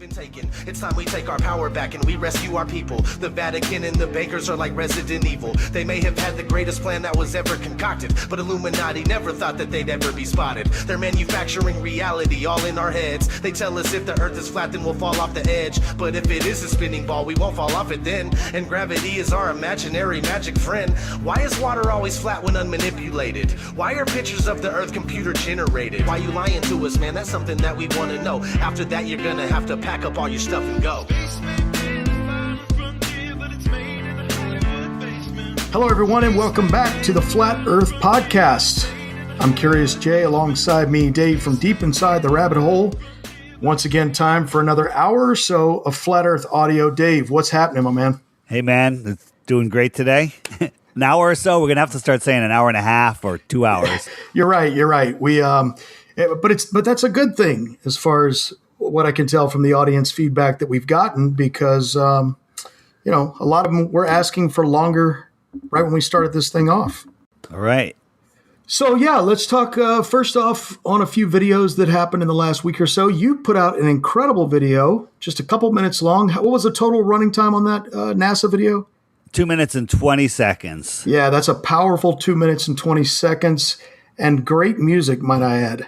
been taken. It's time we take our power back and we rescue our people. The Vatican and the bankers are like Resident Evil. They may have had the greatest plan that was ever concocted, but Illuminati never thought that they'd ever be spotted. They're manufacturing reality all in our heads. They tell us if the earth is flat then we'll fall off the edge, but if it is a spinning ball we won't fall off it then. And gravity is our imaginary magic friend. Why is water always flat when unmanipulated? Why are pictures of the earth computer generated? Why you lying to us, man? That's something that we want to know. After that you're gonna have to pack up all your stuff and go. Hello, everyone, and welcome back to the Flat Earth Podcast. I'm Curious Jay, alongside me, Dave from deep inside the rabbit hole. Once again, time for another hour or so of Flat Earth audio. Dave, what's happening, my man? Hey, man, it's doing great today. An hour or so, we're going to have to start saying an hour and a half or 2 hours. You're right. We, but that's a good thing as far as what I can tell from the audience feedback that we've gotten, because, a lot of them were asking for longer right when we started this thing off. All right. So, yeah, let's talk first off on a few videos that happened in the last week or so. You put out an incredible video, just a couple minutes long. What was the total running time on that NASA video? 2 minutes and 20 seconds. Yeah, that's a powerful 2 minutes and 20 seconds and great music, might I add.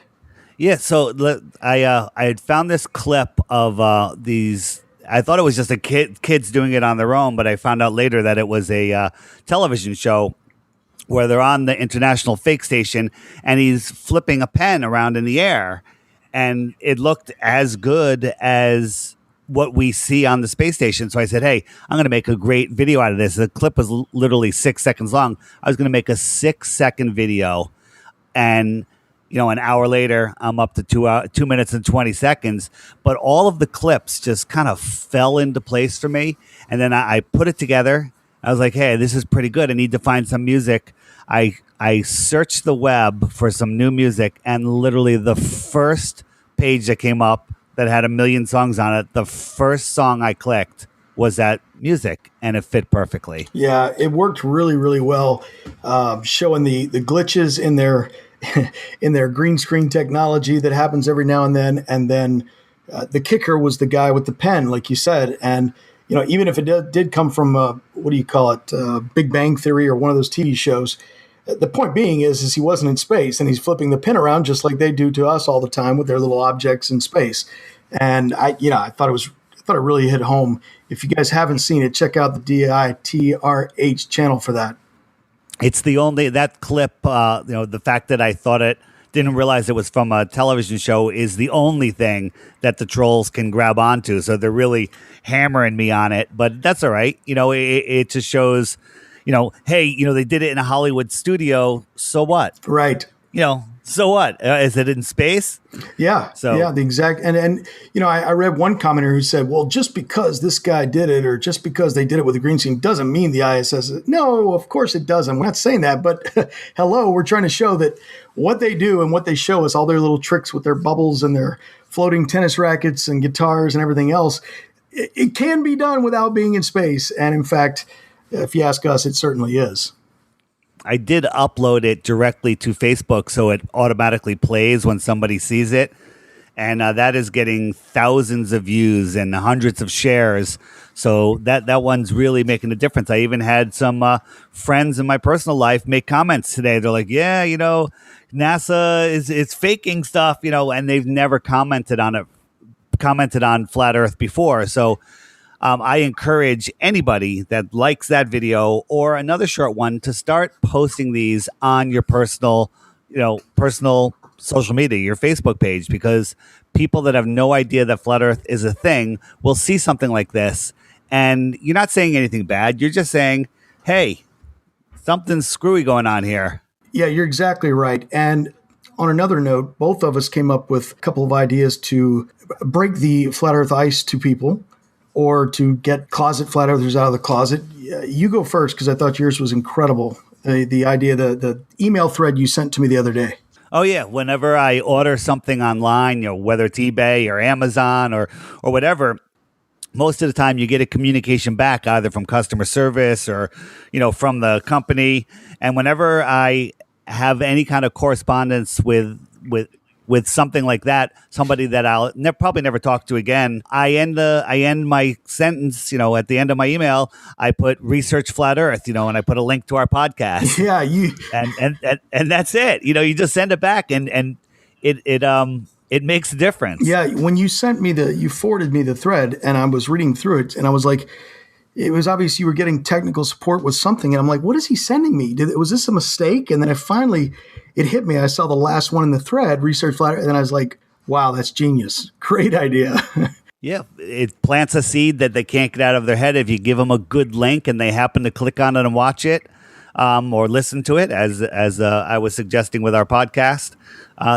Yeah, so I had found this clip of these. I thought it was just kids doing it on their own, but I found out later that it was a television show where they're on the International Fake Station and he's flipping a pen around in the air, and it looked as good as what we see on the space station. So I said, hey, I'm going to make a great video out of this. The clip was literally 6 seconds long. I was going to make a 6-second video, and an hour later, I'm up to 2 minutes and 20 seconds. But all of the clips just kind of fell into place for me. And then I put it together. I was like, hey, this is pretty good. I need to find some music. I searched the web for some new music, and literally the first page that came up that had 1 million songs on it, the first song I clicked was that music, and it fit perfectly. Yeah, it worked really, really well, showing the glitches in their in their green screen technology that happens every now and then. And then the kicker was the guy with the pen, like you said. And, even if it did come from, Big Bang Theory or one of those TV shows, the point being is he wasn't in space, and he's flipping the pen around just like they do to us all the time with their little objects in space. And I thought it really hit home. If you guys haven't seen it, check out the DITRH channel for that. It's that clip, the fact that I didn't realize it was from a television show is the only thing that the trolls can grab onto. So they're really hammering me on it, but that's all right. It just shows, hey, they did it in a Hollywood studio. So what? Right. So what? Is it in space? Yeah. So yeah, the exact. And I read one commenter who said, well, just because this guy did it, or just because they did it with a green screen, doesn't mean the ISS. No, of course it doesn't. We're not saying that, but hello, we're trying to show that what they do and what they show us, all their little tricks with their bubbles and their floating tennis rackets and guitars and everything else, it can be done without being in space. And in fact, if you ask us, it certainly is. I did upload it directly to Facebook, so it automatically plays when somebody sees it. And that is getting thousands of views and hundreds of shares. So that one's really making a difference. I even had some friends in my personal life make comments today. They're like, yeah, NASA is faking stuff, and they've never commented on Flat Earth before. So I encourage anybody that likes that video or another short one to start posting these on your personal social media, your Facebook page, because people that have no idea that Flat Earth is a thing will see something like this. And you're not saying anything bad. You're just saying, hey, something's screwy going on here. Yeah, you're exactly right. And on another note, both of us came up with a couple of ideas to break the Flat Earth ice to people, or to get closet flat earthers out of the closet. You go first, because I thought yours was incredible. The idea, the email thread you sent to me the other day. Oh, yeah. Whenever I order something online, whether it's eBay or Amazon or whatever, most of the time you get a communication back either from customer service or, from the company. And whenever I have any kind of correspondence with with something like that, somebody that I'll probably never talk to again, I end my sentence, at the end of my email, I put research flat earth, and I put a link to our podcast. Yeah, and that's it. You just send it back and it makes a difference. Yeah, when you forwarded me the thread and I was reading through it and I was like, it was obvious you were getting technical support with something. And I'm like, what is he sending me? Was this a mistake? And then it hit me. I saw the last one in the thread, research flat earth, and I was like, wow, that's genius. Great idea. Yeah, it plants a seed that they can't get out of their head. If you give them a good link and they happen to click on it and watch it, or listen to it, as I was suggesting with our podcast,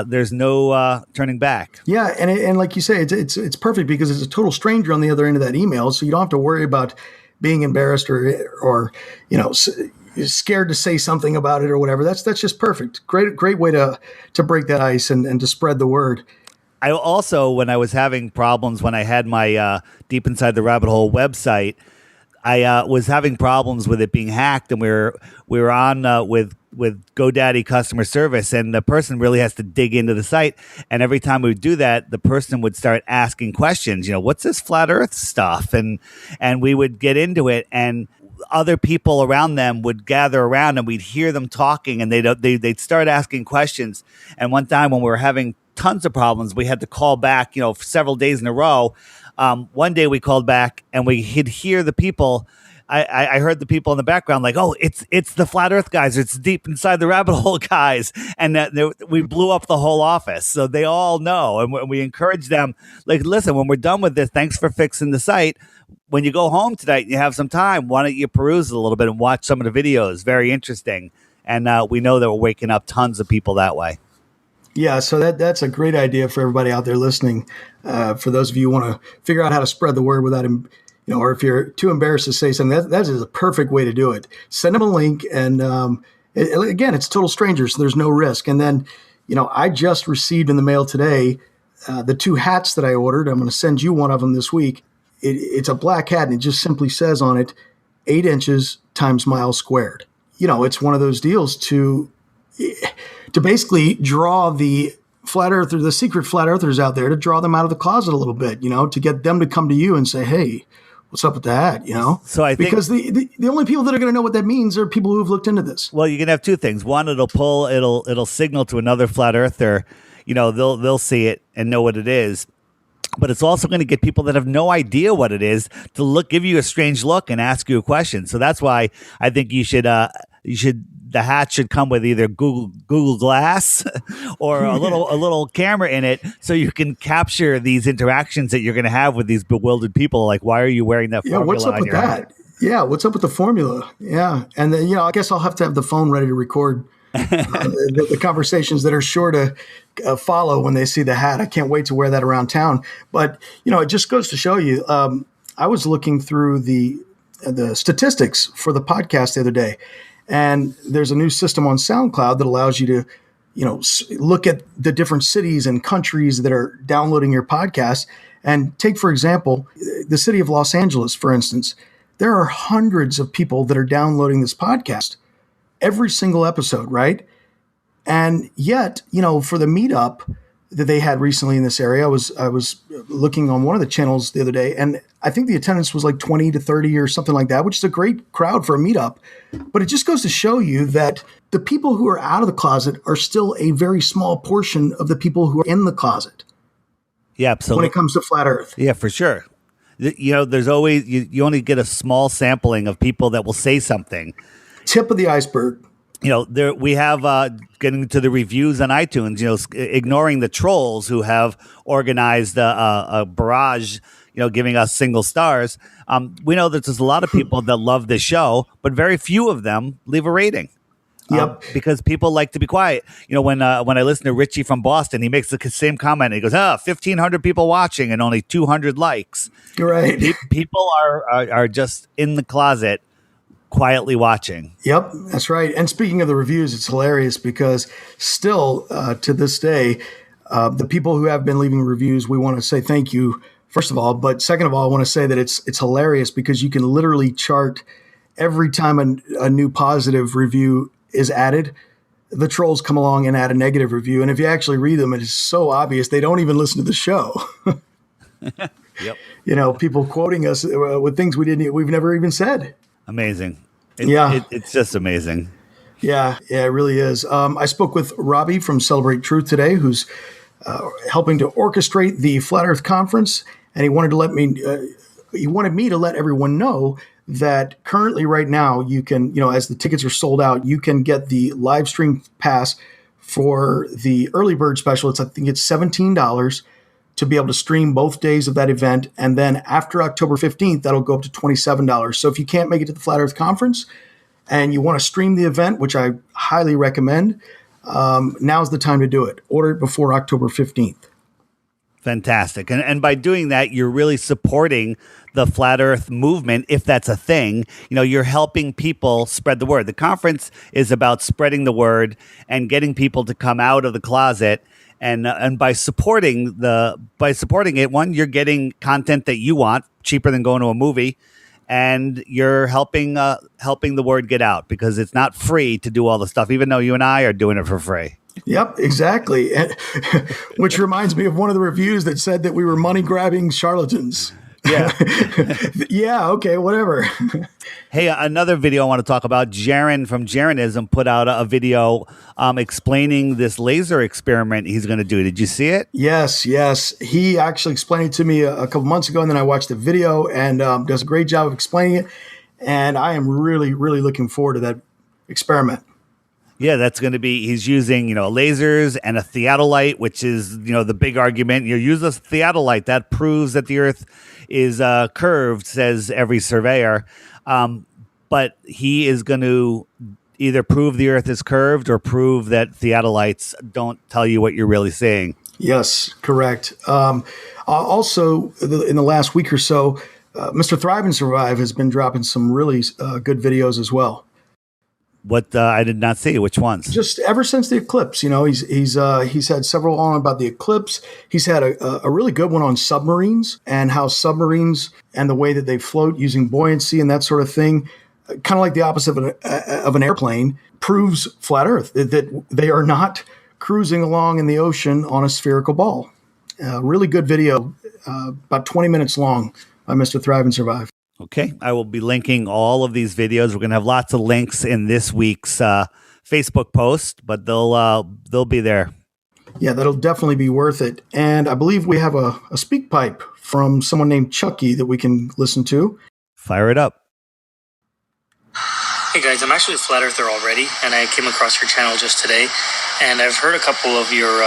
there's no turning back. Yeah, and like you say, it's perfect because it's a total stranger on the other end of that email, so you don't have to worry about being embarrassed or scared to say something about it or whatever. That's just perfect. Great way to break that ice and to spread the word. I also, when I was having problems when I had my Deep Inside the Rabbit Hole website, I was having problems with it being hacked, and we were on with GoDaddy customer service, and the person really has to dig into the site. And every time we would do that, the person would start asking questions. What's this flat Earth stuff? And we would get into it, and other people around them would gather around, and we'd hear them talking, and they'd start asking questions. And one time when we were having tons of problems, we had to call back, for several days in a row. One day we called back and we could hear the people. I heard the people in the background like, oh, it's the Flat Earth guys. It's Deep Inside the Rabbit Hole guys. And we blew up the whole office. So they all know. And we encourage them, like, listen, when we're done with this, thanks for fixing the site. When you go home tonight and you have some time, why don't you peruse a little bit and watch some of the videos? Very interesting. And we know that we're waking up tons of people that way. Yeah, so that's a great idea for everybody out there listening. For those of you who want to figure out how to spread the word without him, or if you're too embarrassed to say something, that is a perfect way to do it. Send them a link, and again, it's total strangers, so there's no risk. And then, I just received in the mail today the 2 hats that I ordered. I'm going to send you one of them this week. It's a black hat, and it just simply says on it, 8 inches times miles squared. It's one of those deals to basically draw the flat earther, the secret flat earthers out there, to draw them out of the closet a little bit, to get them to come to you and say, hey, what's up with that? So I think, because the only people that are going to know what that means are people who have looked into this. Well, you can have 2 things. One, it'll signal to another flat earther, they'll see it and know what it is. But it's also going to get people that have no idea what it is to give you a strange look and ask you a question. So that's why I think the hat should come with either Google Glass or a little camera in it, so you can capture these interactions that you're going to have with these bewildered people. Like, why are you wearing that formula? Yeah, what's up with that? Hat? Yeah, what's up with the formula? Yeah, and then I guess I'll have to have the phone ready to record the conversations that are sure to follow when they see the hat. I can't wait to wear that around town. But it just goes to show you. I was looking through the statistics for the podcast the other day. And there's a new system on SoundCloud that allows you to, look at the different cities and countries that are downloading your podcast. And take, for example, the city of Los Angeles, for instance. There are hundreds of people that are downloading this podcast every single episode, right? And yet, for the meetup that they had recently in this area, I was looking on one of the channels the other day, and I think the attendance was like 20 to 30 or something like that, which is a great crowd for a meetup. But it just goes to show you that the people who are out of the closet are still a very small portion of the people who are in the closet. Yeah, absolutely. When it comes to flat Earth. Yeah, for sure. There's always, you only get a small sampling of people that will say something. Tip of the iceberg. There we have getting to the reviews on iTunes. Ignoring the trolls who have organized a barrage. Giving us single stars. We know that there's a lot of people that love this show, but very few of them leave a rating. Yep. Because people like to be quiet. When I listen to Richie from Boston, he makes the same comment. He goes, 1,500 people watching and only 200 likes. You're right. People are just in the closet, quietly watching. Yep, that's right. And speaking of the reviews, it's hilarious because still to this day, the people who have been leaving reviews, we want to say thank you, first of all. But second of all, I want to say that it's hilarious because you can literally chart every time a new positive review is added. the trolls come along and add a negative review. And if you actually read them, it is so obvious they don't even listen to the show. Yep. People quoting us with things we've never even said. Amazing. It's just amazing. Yeah, it really is. I spoke with Robbie from Celebrate Truth today, who's helping to orchestrate the Flat Earth Conference, and he wanted me to let everyone know that currently, right now, you can, as the tickets are sold out, you can get the live stream pass for the early bird special. I think it's $17 to be able to stream both days of that event, and then after October 15th, that'll go up to $27. So if you can't make it to the Flat Earth Conference and you want to stream the event, which I highly recommend, now's the time to do it. Order it before October 15th. Fantastic. And by doing that, you're really supporting the Flat Earth movement, if that's a thing. You're helping people spread the word. The conference is about spreading the word and getting people to come out of the closet. And by supporting it, one, you're getting content that you want, cheaper than going to a movie, and you're helping the word get out, because it's not free to do all the stuff, even though you and I are doing it for free. Yep, exactly. Which reminds me of one of the reviews that said that we were money-grabbing charlatans. Yeah. Yeah, okay, whatever. Hey, another video I want to talk about. Jaron from Jaronism put out a video explaining this laser experiment he's going to do. Did you see it? Yes. He actually explained it to me a couple months ago, and then I watched the video, and does a great job of explaining it. And I am really, really looking forward to that experiment. Yeah, that's going to be, he's using, lasers and a theodolite, which is, the big argument. You use a theodolite, that proves that the Earth is curved, says every surveyor. But he is going to either prove the Earth is curved or prove that theodolites don't tell you what you're really seeing. Yes, correct. Also, in the last week or so, Mr. Thrive and Survive has been dropping some really good videos as well. What I did not see. Which ones? Just ever since the eclipse, he's had several on about the eclipse. He's had a really good one on submarines and how submarines and the way that they float using buoyancy and that sort of thing, kind of like the opposite of an airplane, proves flat Earth, that they are not cruising along in the ocean on a spherical ball. Really good video, about 20 minutes long, by Mr. Thrive and Survive. Okay, I will be linking all of these videos. We're going to have lots of links in this week's Facebook post, but they'll be there. Yeah, that'll definitely be worth it. And I believe we have a speak pipe from someone named Chucky that we can listen to. Fire it up. Hey guys, I'm actually a flat earther already, and I came across your channel just today, and I've heard a couple of your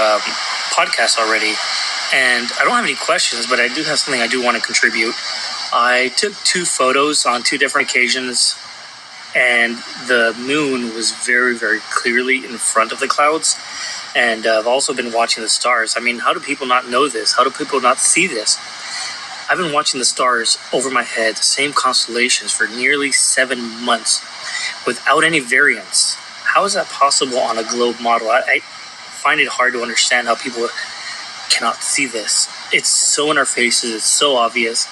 podcasts already, and I don't have any questions, but I do have something I do want to contribute. I took 2 photos on 2 different occasions, and the moon was very, very clearly in front of the clouds. And I've also been watching the stars. I mean, how do people not know this? How do people not see this? I've been watching the stars over my head, the same constellations, for nearly 7 months without any variance. How is that possible on a globe model? I find it hard to understand how people cannot see this. It's so in our faces. It's so obvious.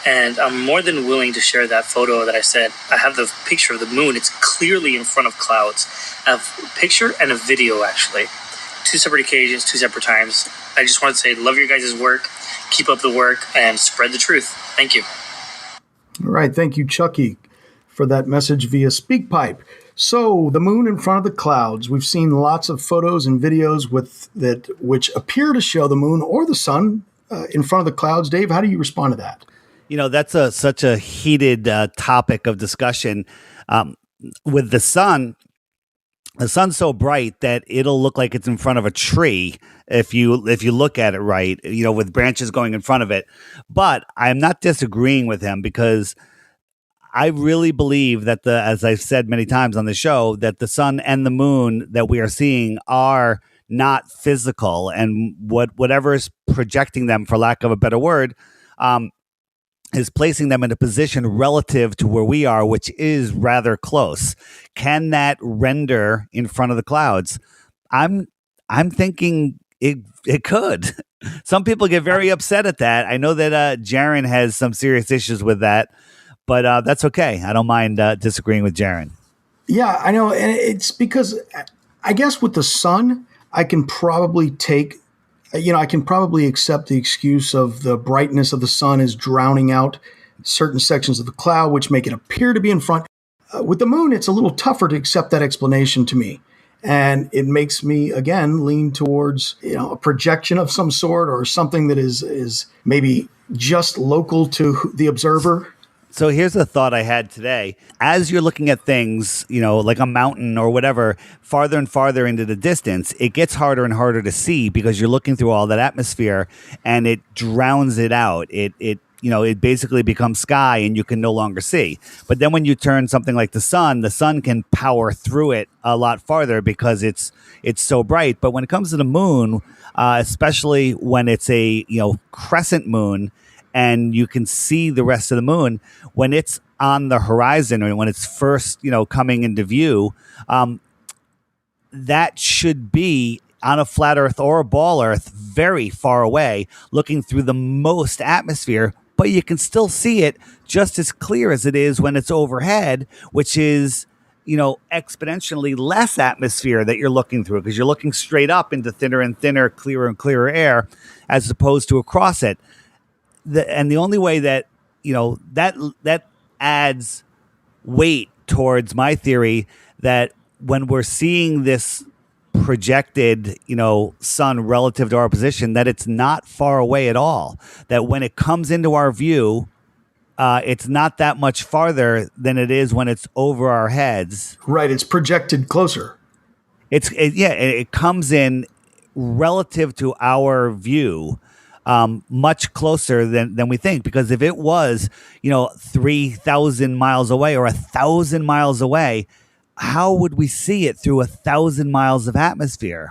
And I'm more than willing to share that photo that I said. I have the picture of the moon. It's clearly in front of clouds. I have a picture and a video, actually. 2 separate occasions, 2 separate times. I just want to say, love your guys' work. Keep up the work and spread the truth. Thank you. All right. Thank you, Chucky, for that message via SpeakPipe. So the moon in front of the clouds. We've seen lots of photos and videos which appear to show the moon or the sun in front of the clouds. Dave, how do you respond to that? That's such a heated topic of discussion. With the sun, the sun's so bright that it'll look like it's in front of a tree if you look at it right, with branches going in front of it. But I'm not disagreeing with him, because I really believe that as I've said many times on the show, that the sun and the moon that we are seeing are not physical, and whatever is projecting them, for lack of a better word, is placing them in a position relative to where we are, which is rather close. Can that render in front of the clouds? I'm thinking it could. Some people get very upset at that. I know that Jaron has some serious issues with that, but that's okay. I don't mind disagreeing with Jaron. Yeah, I know. And it's because I guess with the sun, I can probably accept the excuse of the brightness of the sun is drowning out certain sections of the cloud, which make it appear to be in front. With the moon, it's a little tougher to accept that explanation to me. And it makes me, again, lean towards, a projection of some sort or something that is maybe just local to the observer. So here's a thought I had today. As you're looking at things, like a mountain or whatever, farther and farther into the distance, it gets harder and harder to see because you're looking through all that atmosphere and it drowns it out. It basically becomes sky and you can no longer see. But then when you turn something like the sun can power through it a lot farther because it's so bright. But when it comes to the moon, especially when it's a crescent moon, and you can see the rest of the moon when it's on the horizon or when it's first, coming into view. That should be on a flat Earth or a ball Earth, very far away, looking through the most atmosphere, but you can still see it just as clear as it is when it's overhead, which is, exponentially less atmosphere that you're looking through because you're looking straight up into thinner and thinner, clearer and clearer air as opposed to across it. And the only way that, that adds weight towards my theory that when we're seeing this projected, sun relative to our position, that it's not far away at all. That when it comes into our view, it's not that much farther than it is when it's over our heads. Right. It's projected closer. It comes in relative to our view. Much closer than we think, because if it was 3,000 miles away or 1,000 miles away, how would we see it through 1,000 miles of atmosphere?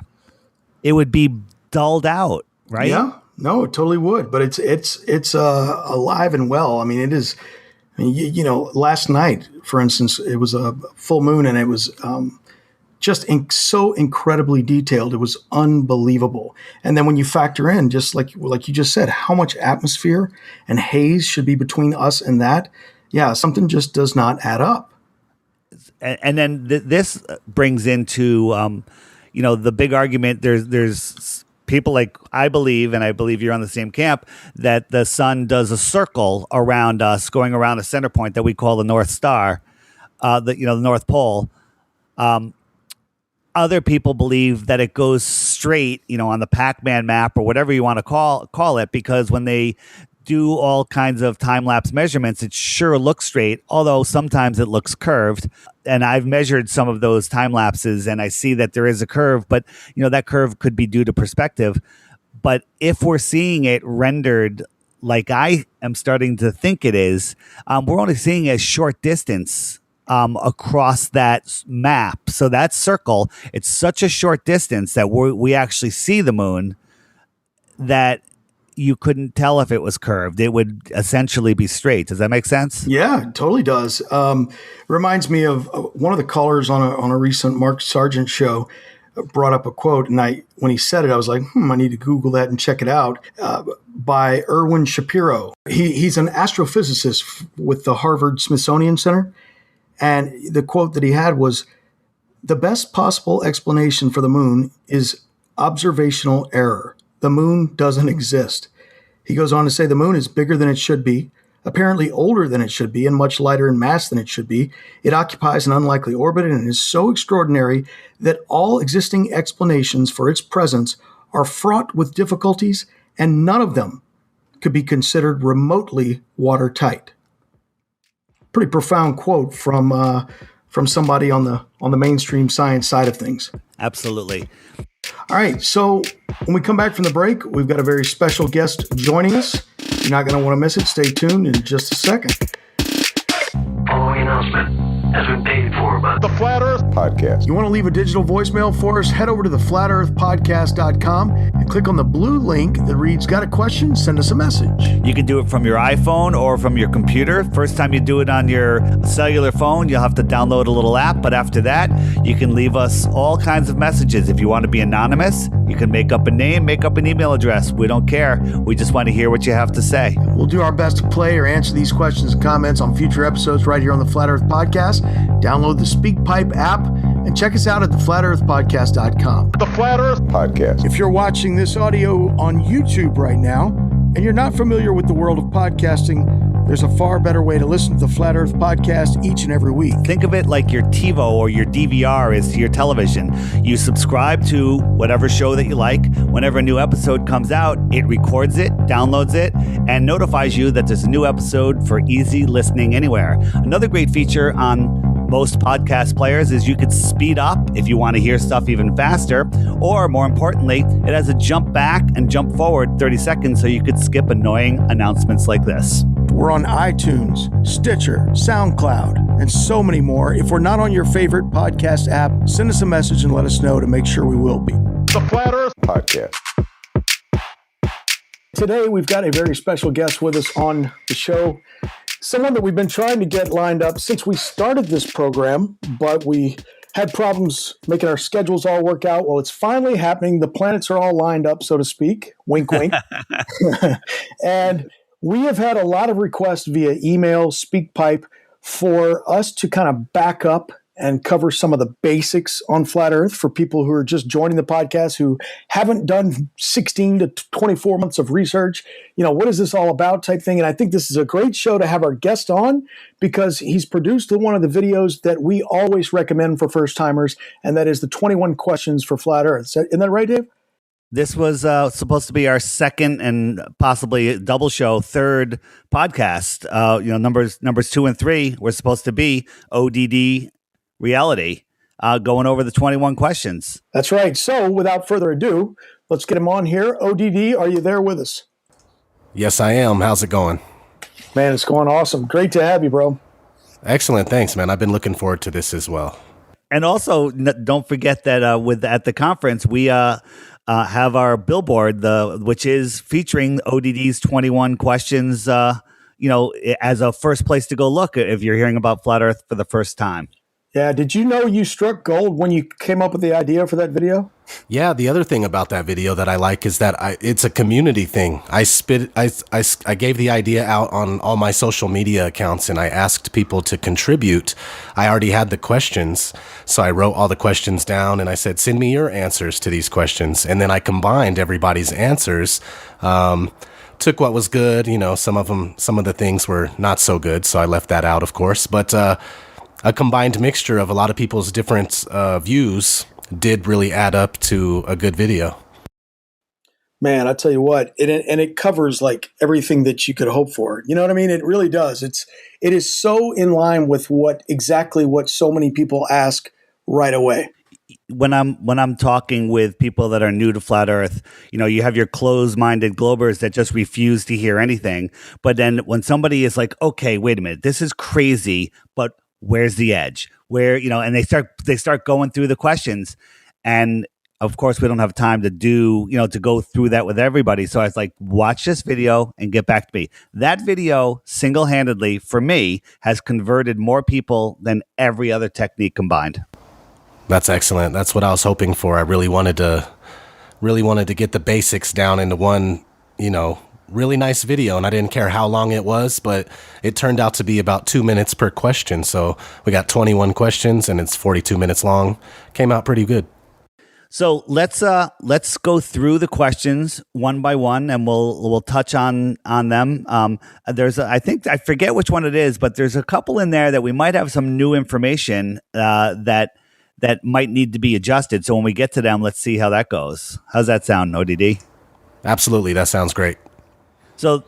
It would be dulled out, right? Yeah, no, it totally would. But it's alive and well. I mean, it is. Last night, for instance, it was a full moon, and it was just so incredibly detailed. It was unbelievable. And then when you factor in, just like you just said, how much atmosphere and haze should be between us and that, something just does not add up. And then this brings into, the big argument. There's people like, I believe you're on the same camp, that the sun does a circle around us, going around a center point that we call the North Star, the North Pole. Other people believe that it goes straight, on the Pac-Man map or whatever you want to call it, because when they do all kinds of time-lapse measurements, it sure looks straight, although sometimes it looks curved. And I've measured some of those time lapses and I see that there is a curve, but that curve could be due to perspective. But if we're seeing it rendered like I am starting to think it is, we're only seeing a short distance across that map. So that circle, it's such a short distance that we actually see the moon that you couldn't tell if it was curved. It would essentially be straight. Does that make sense? Yeah, it totally does. Reminds me of one of the callers on a recent Mark Sargent show brought up a quote, and when he said it, I was like, I need to Google that and check it out, by Erwin Shapiro. He's an astrophysicist with the Harvard Smithsonian Center, and the quote that he had was, "The best possible explanation for the moon is observational error. The moon doesn't exist." He goes on to say the moon is bigger than it should be, apparently older than it should be, and much lighter in mass than it should be. It occupies an unlikely orbit and is so extraordinary that all existing explanations for its presence are fraught with difficulties, and none of them could be considered remotely watertight. Pretty profound quote from somebody on the mainstream science side of things. Absolutely. All right, so when we come back from the break, we've got a very special guest joining us. You're not going to want to miss it. Stay tuned in just a second. Following announcement has been paid for by The Flat Earth Podcast. You want to leave a digital voicemail for us? Head over to theflatearthpodcast.com and click on the blue link that reads, "Got a question? Send us a message." You can do it from your iPhone or from your computer. First time you do it on your cellular phone, you'll have to download a little app. But after that, you can leave us all kinds of messages. If you want to be anonymous, you can make up a name, make up an email address. We don't care. We just want to hear what you have to say. We'll do our best to play or answer these questions and comments on future episodes right here on the Flat Earth Podcast. Download the SpeakPipe app and and check us out at theflatearthpodcast.com. The Flat Earth Podcast. If you're watching this audio on YouTube right now and you're not familiar with the world of podcasting, there's a far better way to listen to the Flat Earth Podcast each and every week. Think of it like your TiVo or your DVR is to your television. You subscribe to whatever show that you like. Whenever a new episode comes out, it records it, downloads it, and notifies you that there's a new episode for easy listening anywhere. Another great feature on most podcast players is you could speed up if you want to hear stuff even faster, or more importantly, it has a jump back and jump forward 30 seconds so you could skip annoying announcements like this. We're on iTunes, Stitcher, SoundCloud, and so many more. If we're not on your favorite podcast app, send us a message and let us know to make sure we will be. The Flat Earth Podcast. Today, we've got a very special guest with us on the show. Someone that we've been trying to get lined up since we started this program, but we had problems making our schedules all work out. Well, it's finally happening. The planets are all lined up, so to speak. Wink, wink. And we have had a lot of requests via email, SpeakPipe, for us to kind of back up and cover some of the basics on Flat Earth for people who are just joining the podcast who haven't done 16 to 24 months of research. You know, what is this all about type thing? And I think this is a great show to have our guest on because he's produced one of the videos that we always recommend for first timers, and that is the 21 questions for Flat Earth. Isn't that right, Dave? This was supposed to be our second and possibly double show, third podcast. Numbers 2 and 3 were supposed to be ODD reality, going over the 21 questions. That's right. So without further ado, let's get him on here. ODD, are you there with us? Yes, I am. How's it going? Man, it's going awesome. Great to have you, bro. Excellent. Thanks, man. I've been looking forward to this as well. And also, don't forget that at the conference, we have our billboard, which is featuring ODD's 21 questions, as a first place to go look if you're hearing about Flat Earth for the first time. Yeah. Did you know you struck gold when you came up with the idea for that video? Yeah. The other thing about that video that I like is that it's a community thing. I gave the idea out on all my social media accounts and I asked people to contribute. I already had the questions. So I wrote all the questions down and I said, send me your answers to these questions. And then I combined everybody's answers. Took what was good. Some of the things were not so good. So I left that out, of course, but, a combined mixture of a lot of people's different views did really add up to a good video. Man, I tell you what, it covers like everything that you could hope for. You know what I mean? It really does. It is so in line with what so many people ask right away. When I'm talking with people that are new to Flat Earth, you have your closed-minded globers that just refuse to hear anything. But then when somebody is like, okay, wait a minute, this is crazy, but where's the edge? And they start going through the questions. And of course, we don't have time to to go through that with everybody. So I was like, watch this video and get back to me. That video single-handedly for me has converted more people than every other technique combined. That's excellent. That's what I was hoping for. I really wanted to get the basics down into one, really nice video, and I didn't care how long it was, but it turned out to be about 2 minutes per question. So we got 21 questions and it's 42 minutes long. Came out pretty good. So let's go through the questions one by one, and we'll touch on them. I forget which one it is, but there's a couple in there that we might have some new information that might need to be adjusted. So when we get to them, let's see how that goes. How's that sound, ODD? Absolutely, that sounds great. So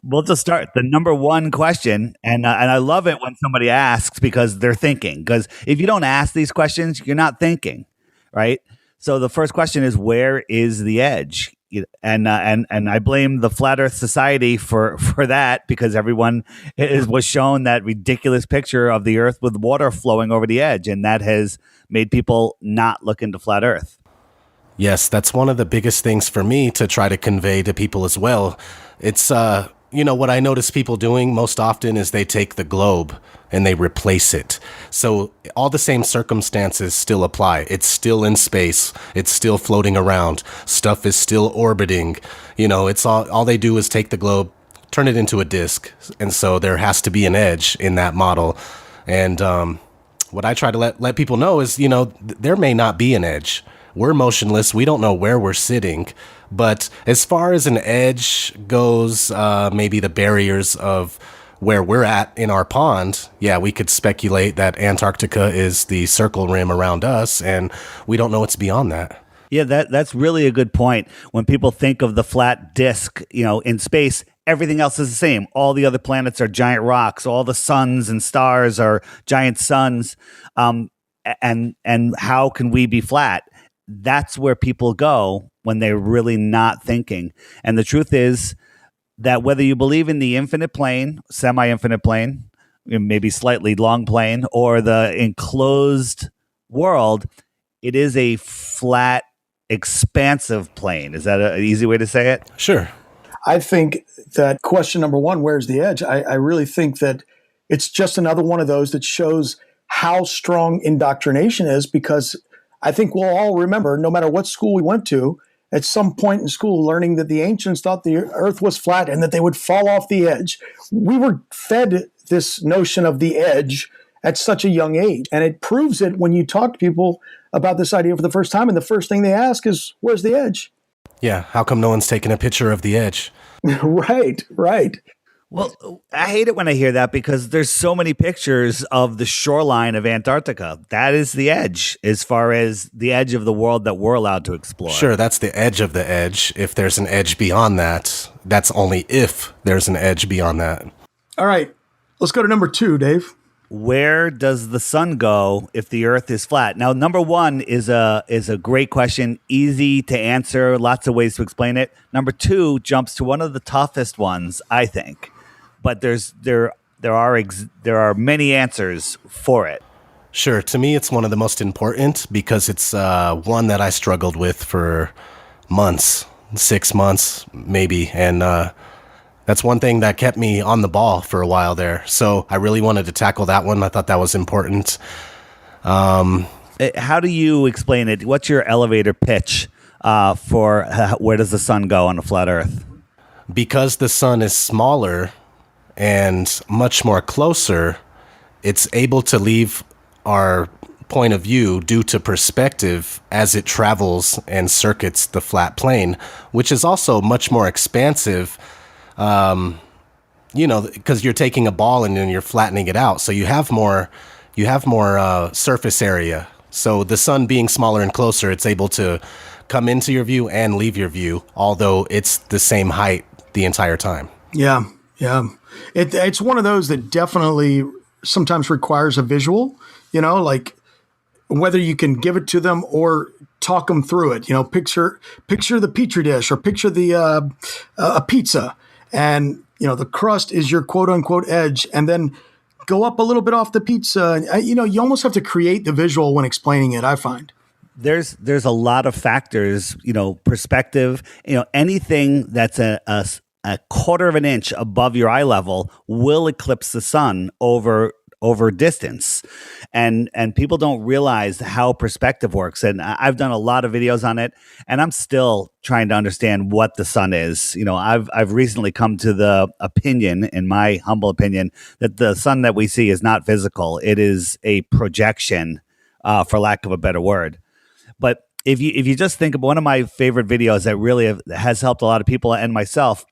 we'll just start the number one question, and I love it when somebody asks because they're thinking. Because if you don't ask these questions, you're not thinking, right? So the first question is, where is the edge? And I blame the Flat Earth Society for that because everyone was shown that ridiculous picture of the Earth with water flowing over the edge, and that has made people not look into Flat Earth. Yes, that's one of the biggest things for me to try to convey to people as well. It's, what I notice people doing most often is they take the globe and they replace it. So all the same circumstances still apply. It's still in space. It's still floating around. Stuff is still orbiting. It's all they do is take the globe, turn it into a disc. And so there has to be an edge in that model. And what I try to let people know is, there may not be an edge. We're motionless. We don't know where we're sitting. But as far as an edge goes, maybe the barriers of where we're at in our pond, yeah, we could speculate that Antarctica is the circle rim around us, and we don't know what's beyond that. Yeah, that's really a good point. When people think of the flat disk, in space, everything else is the same. All the other planets are giant rocks. All the suns and stars are giant suns. And how can we be flat? That's where people go when they're really not thinking. And the truth is that whether you believe in the infinite plane, semi-infinite plane, maybe slightly long plane, or the enclosed world, it is a flat, expansive plane. Is that an easy way to say it? Sure. I think that question number one, where's the edge? I really think that it's just another one of those that shows how strong indoctrination is, because I think we'll all remember, no matter what school we went to, at some point in school, learning that the ancients thought the earth was flat and that they would fall off the edge. We were fed this notion of the edge at such a young age. And it proves it when you talk to people about this idea for the first time. And the first thing they ask is, where's the edge? Yeah. How come no one's taking a picture of the edge? Right. Well, I hate it when I hear that, because there's so many pictures of the shoreline of Antarctica. That is the edge, as far as the edge of the world that we're allowed to explore. Sure, that's the edge of the edge. If there's an edge beyond that, that's only if there's an edge beyond that. All right. Let's go to number 2, Dave. Where does the sun go if the earth is flat? Now, number 1 is a great question, easy to answer, lots of ways to explain it. Number 2 jumps to one of the toughest ones, I think. But there are many answers for it. Sure. To me, it's one of the most important, because it's one that I struggled with for months, 6 months maybe. And that's one thing that kept me on the ball for a while there. So I really wanted to tackle that one. I thought that was important. How do you explain it? What's your elevator pitch for where does the sun go on a flat earth? Because the sun is smaller and much more closer, it's able to leave our point of view due to perspective as it travels and circuits the flat plane, which is also much more expansive, because you're taking a ball and then you're flattening it out. So you have more surface area. So the sun being smaller and closer, it's able to come into your view and leave your view, although it's the same height the entire time. Yeah. It's one of those that definitely sometimes requires a visual, like whether you can give it to them or talk them through it. Picture the Petri dish, or picture the a pizza, and the crust is your quote unquote edge, and then go up a little bit off the pizza. You almost have to create the visual when explaining it, I find. There's a lot of factors, perspective, anything that's a quarter of an inch above your eye level will eclipse the sun over distance. And people don't realize how perspective works. And I've done a lot of videos on it, and I'm still trying to understand what the sun is. I've recently come to the opinion, in my humble opinion, that the sun that we see is not physical. It is a projection, for lack of a better word. But if you just think of one of my favorite videos that really has helped a lot of people and myself,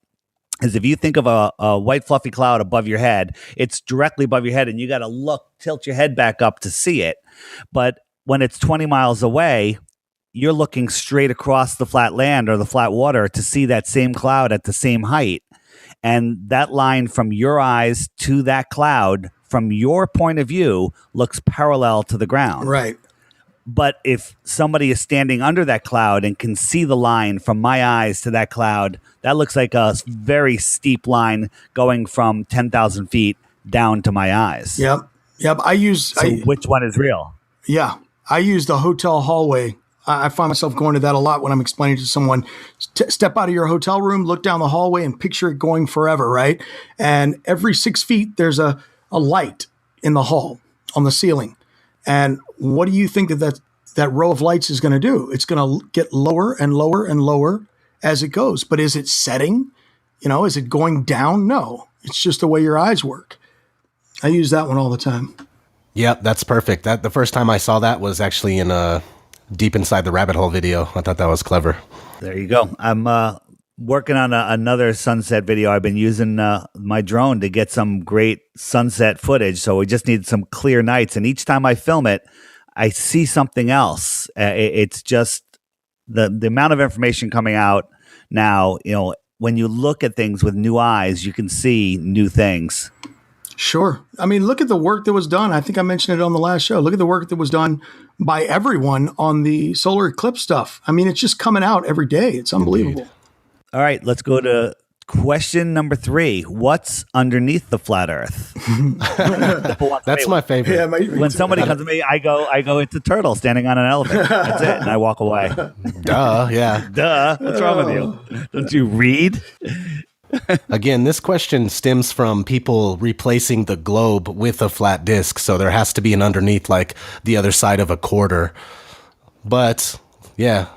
is if you think of a white fluffy cloud above your head, it's directly above your head, and you got to tilt your head back up to see it. But when it's 20 miles away, you're looking straight across the flat land or the flat water to see that same cloud at the same height. And that line from your eyes to that cloud, from your point of view, looks parallel to the ground. Right. But if somebody is standing under that cloud and can see the line from my eyes to that cloud, that looks like a very steep line going from 10,000 feet down to my eyes. Yep. Which one is real? Yeah. I use the hotel hallway. I find myself going to that a lot when I'm explaining to someone, step out of your hotel room, look down the hallway, and picture it going forever, right? And every 6 feet, there's a light in the hall on the ceiling. And what do you think that row of lights is going to do? It's going to get lower and lower and lower as it goes. But is it setting? Is it going down? No. It's just the way your eyes work. I use that one all the time. Yep, that's perfect. That the first time I saw that was actually in Deep Inside the Rabbit Hole video. I thought that was clever. There you go. I'm working on another sunset video. I've been using my drone to get some great sunset footage. So we just need some clear nights. And each time I film it, I see something else. It's just the amount of information coming out now. When you look at things with new eyes, you can see new things. Sure. I mean, look at the work that was done. I think I mentioned it on the last show. Look at the work that was done by everyone on the solar eclipse stuff. I mean, it's just coming out every day. It's unbelievable. Indeed. All right, let's go to question number 3. What's underneath the flat Earth? That's my favorite. Yeah, When somebody comes to me, I go, it's a turtle standing on an elephant. That's it, and I walk away. Duh, yeah. Duh. What's wrong with you? Don't you read? Again, this question stems from people replacing the globe with a flat disk, so there has to be an underneath, like the other side of a quarter. But yeah,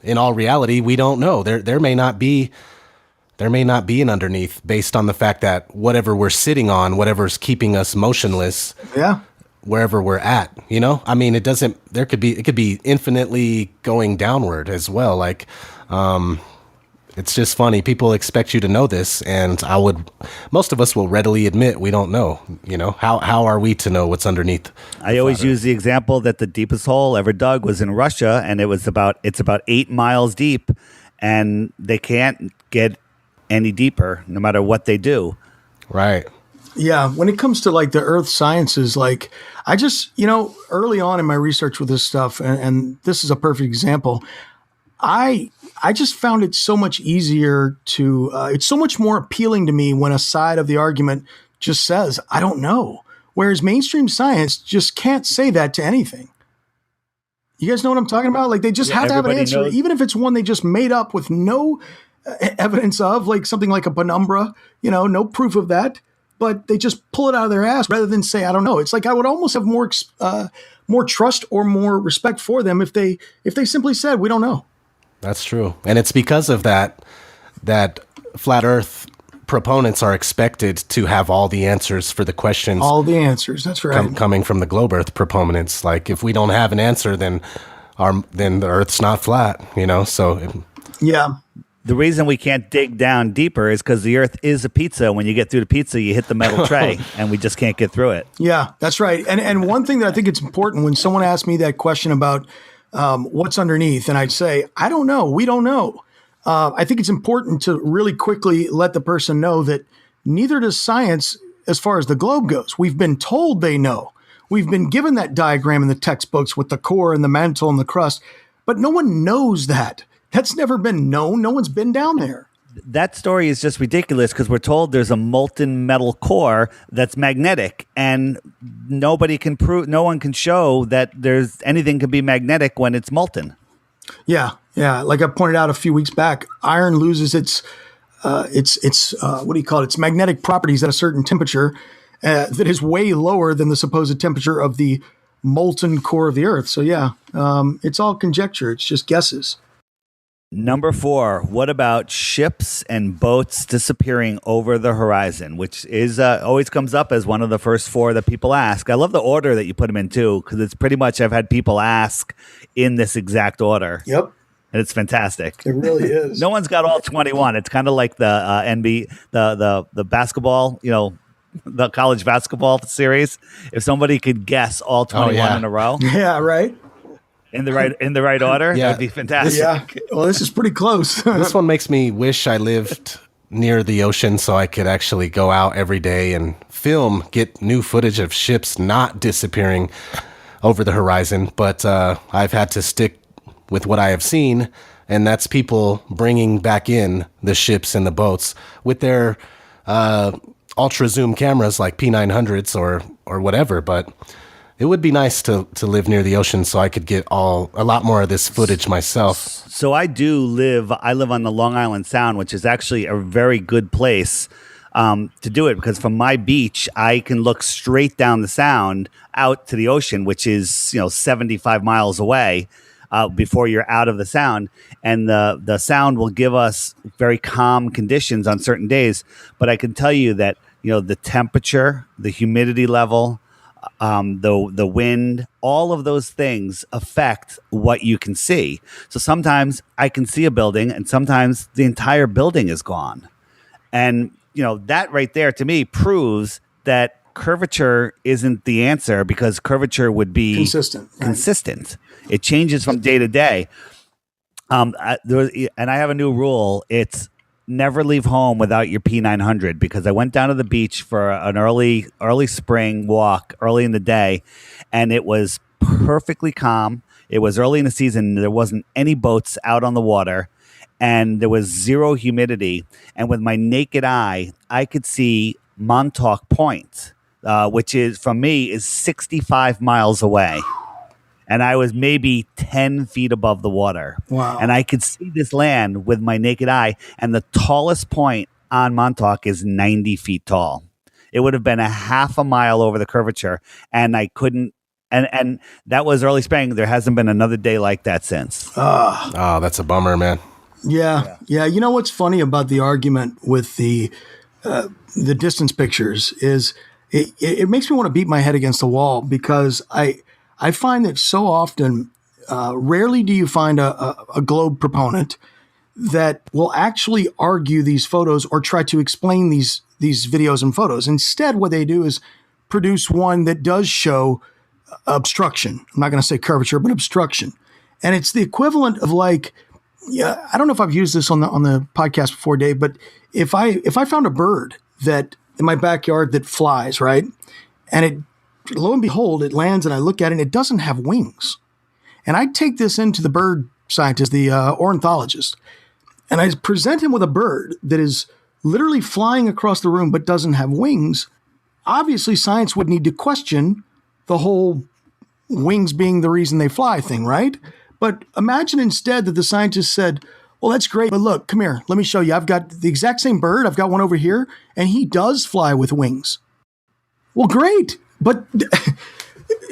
in all reality, we don't know. There may not be an underneath, based on the fact that whatever we're sitting on, whatever's keeping us motionless, Yeah. wherever we're at, I mean, it could be infinitely going downward as well. Like, it's just funny. People expect you to know this, and most of us will readily admit we don't know. How are we to know what's underneath? I always use the example that the deepest hole ever dug was in Russia, and it's about 8 miles deep, and they can't get any deeper no matter what they do. Right. Yeah, when it comes to like the earth sciences, like I just, early on in my research with this stuff, and this is a perfect example, I just found it so much easier to, it's so much more appealing to me when a side of the argument just says, I don't know. Whereas mainstream science just can't say that to anything. You guys know what I'm talking about? Like they just have to have an everybody answer, knows. even if it's one they just made up with no evidence of, like something like a penumbra, no proof of that, but they just pull it out of their ass rather than say, I don't know. It's like I would almost have more trust or more respect for them if they simply said, we don't know. That's true. And it's because of that flat earth proponents are expected to have all the answers for the questions. All the answers. That's right. Coming from the globe earth proponents. Like if we don't have an answer, then the earth's not flat, so. Yeah. The reason we can't dig down deeper is because the earth is a pizza. When you get through the pizza, you hit the metal tray, and we just can't get through it. Yeah, that's right. And one thing that I think it's important when someone asks me that question about what's underneath, and I'd say, I don't know. We don't know. I think it's important to really quickly let the person know that neither does science as far as the globe goes. We've been told they know. We've been given that diagram in the textbooks with the core and the mantle and the crust, but no one knows that. That's never been known. No one's been down there. That story is just ridiculous because we're told there's a molten metal core that's magnetic, and no one can show that there's anything can be magnetic when it's molten. Yeah. Like I pointed out a few weeks back, iron loses its what do you call it? Its magnetic properties at a certain temperature that is way lower than the supposed temperature of the molten core of the Earth. So yeah, it's all conjecture. It's just guesses. Number 4, what about ships and boats disappearing over the horizon, which is always comes up as one of the first 4 that people ask. I love the order that you put them in, too, because it's pretty much I've had people ask in this exact order. Yep. And it's fantastic. It really is. No one's got all 21. It's kind of like the NBA, the basketball, the college basketball series. If somebody could guess all 21 in a row Yeah, right. in the right order, Yeah. that'd be fantastic. Yeah. Well, this is pretty close. This one makes me wish I lived near the ocean so I could actually go out every day and get new footage of ships not disappearing over the horizon. But I've had to stick with what I have seen, and that's people bringing back in the ships and the boats with their ultra zoom cameras like P900s or whatever. But it would be nice to live near the ocean so I could get a lot more of this footage myself. So I live on the Long Island Sound, which is actually a very good place to do it, because from my beach, I can look straight down the Sound out to the ocean, which is 75 miles away before you're out of the Sound. And the Sound will give us very calm conditions on certain days. But I can tell you that the temperature, the humidity level, the wind, all of those things affect what you can see. So sometimes I can see a building, and sometimes the entire building is gone. And that right there to me proves that curvature isn't the answer, because curvature would be Consistent, right. Consistent. It changes from day to day. And I have a new rule. It's never leave home without your P900, because I went down to the beach for an early spring walk early in the day, and it was perfectly calm. It was early in the season. There wasn't any boats out on the water, and there was zero humidity. And with my naked eye, I could see Montauk Point, which is, from me, is 65 miles away. And I was maybe 10 feet above the water. Wow. And I could see this land with my naked eye. And the tallest point on Montauk is 90 feet tall. It would have been a half a mile over the curvature. And I couldn't. And that was early spring. There hasn't been another day like that since. Oh, that's a bummer, man. Yeah. You know what's funny about the argument with the distance pictures is it makes me want to beat my head against the wall, because I find that so often, rarely do you find a globe proponent that will actually argue these photos or try to explain these videos and photos. Instead, what they do is produce one that does show obstruction. I'm not going to say curvature, but obstruction. And it's the equivalent of, like, I don't know if I've used this on the podcast before, Dave, but if I found a bird that in my backyard that flies, right, and it, lo and behold, it lands, and I look at it and it doesn't have wings. And I take this into the bird scientist, the ornithologist, and I present him with a bird that is literally flying across the room but doesn't have wings. Obviously, science would need to question the whole wings being the reason they fly thing, right? But imagine instead that the scientist said, well, that's great, but look, come here, let me show you. I've got the exact same bird. I've got one over here, and he does fly with wings. Well, great. But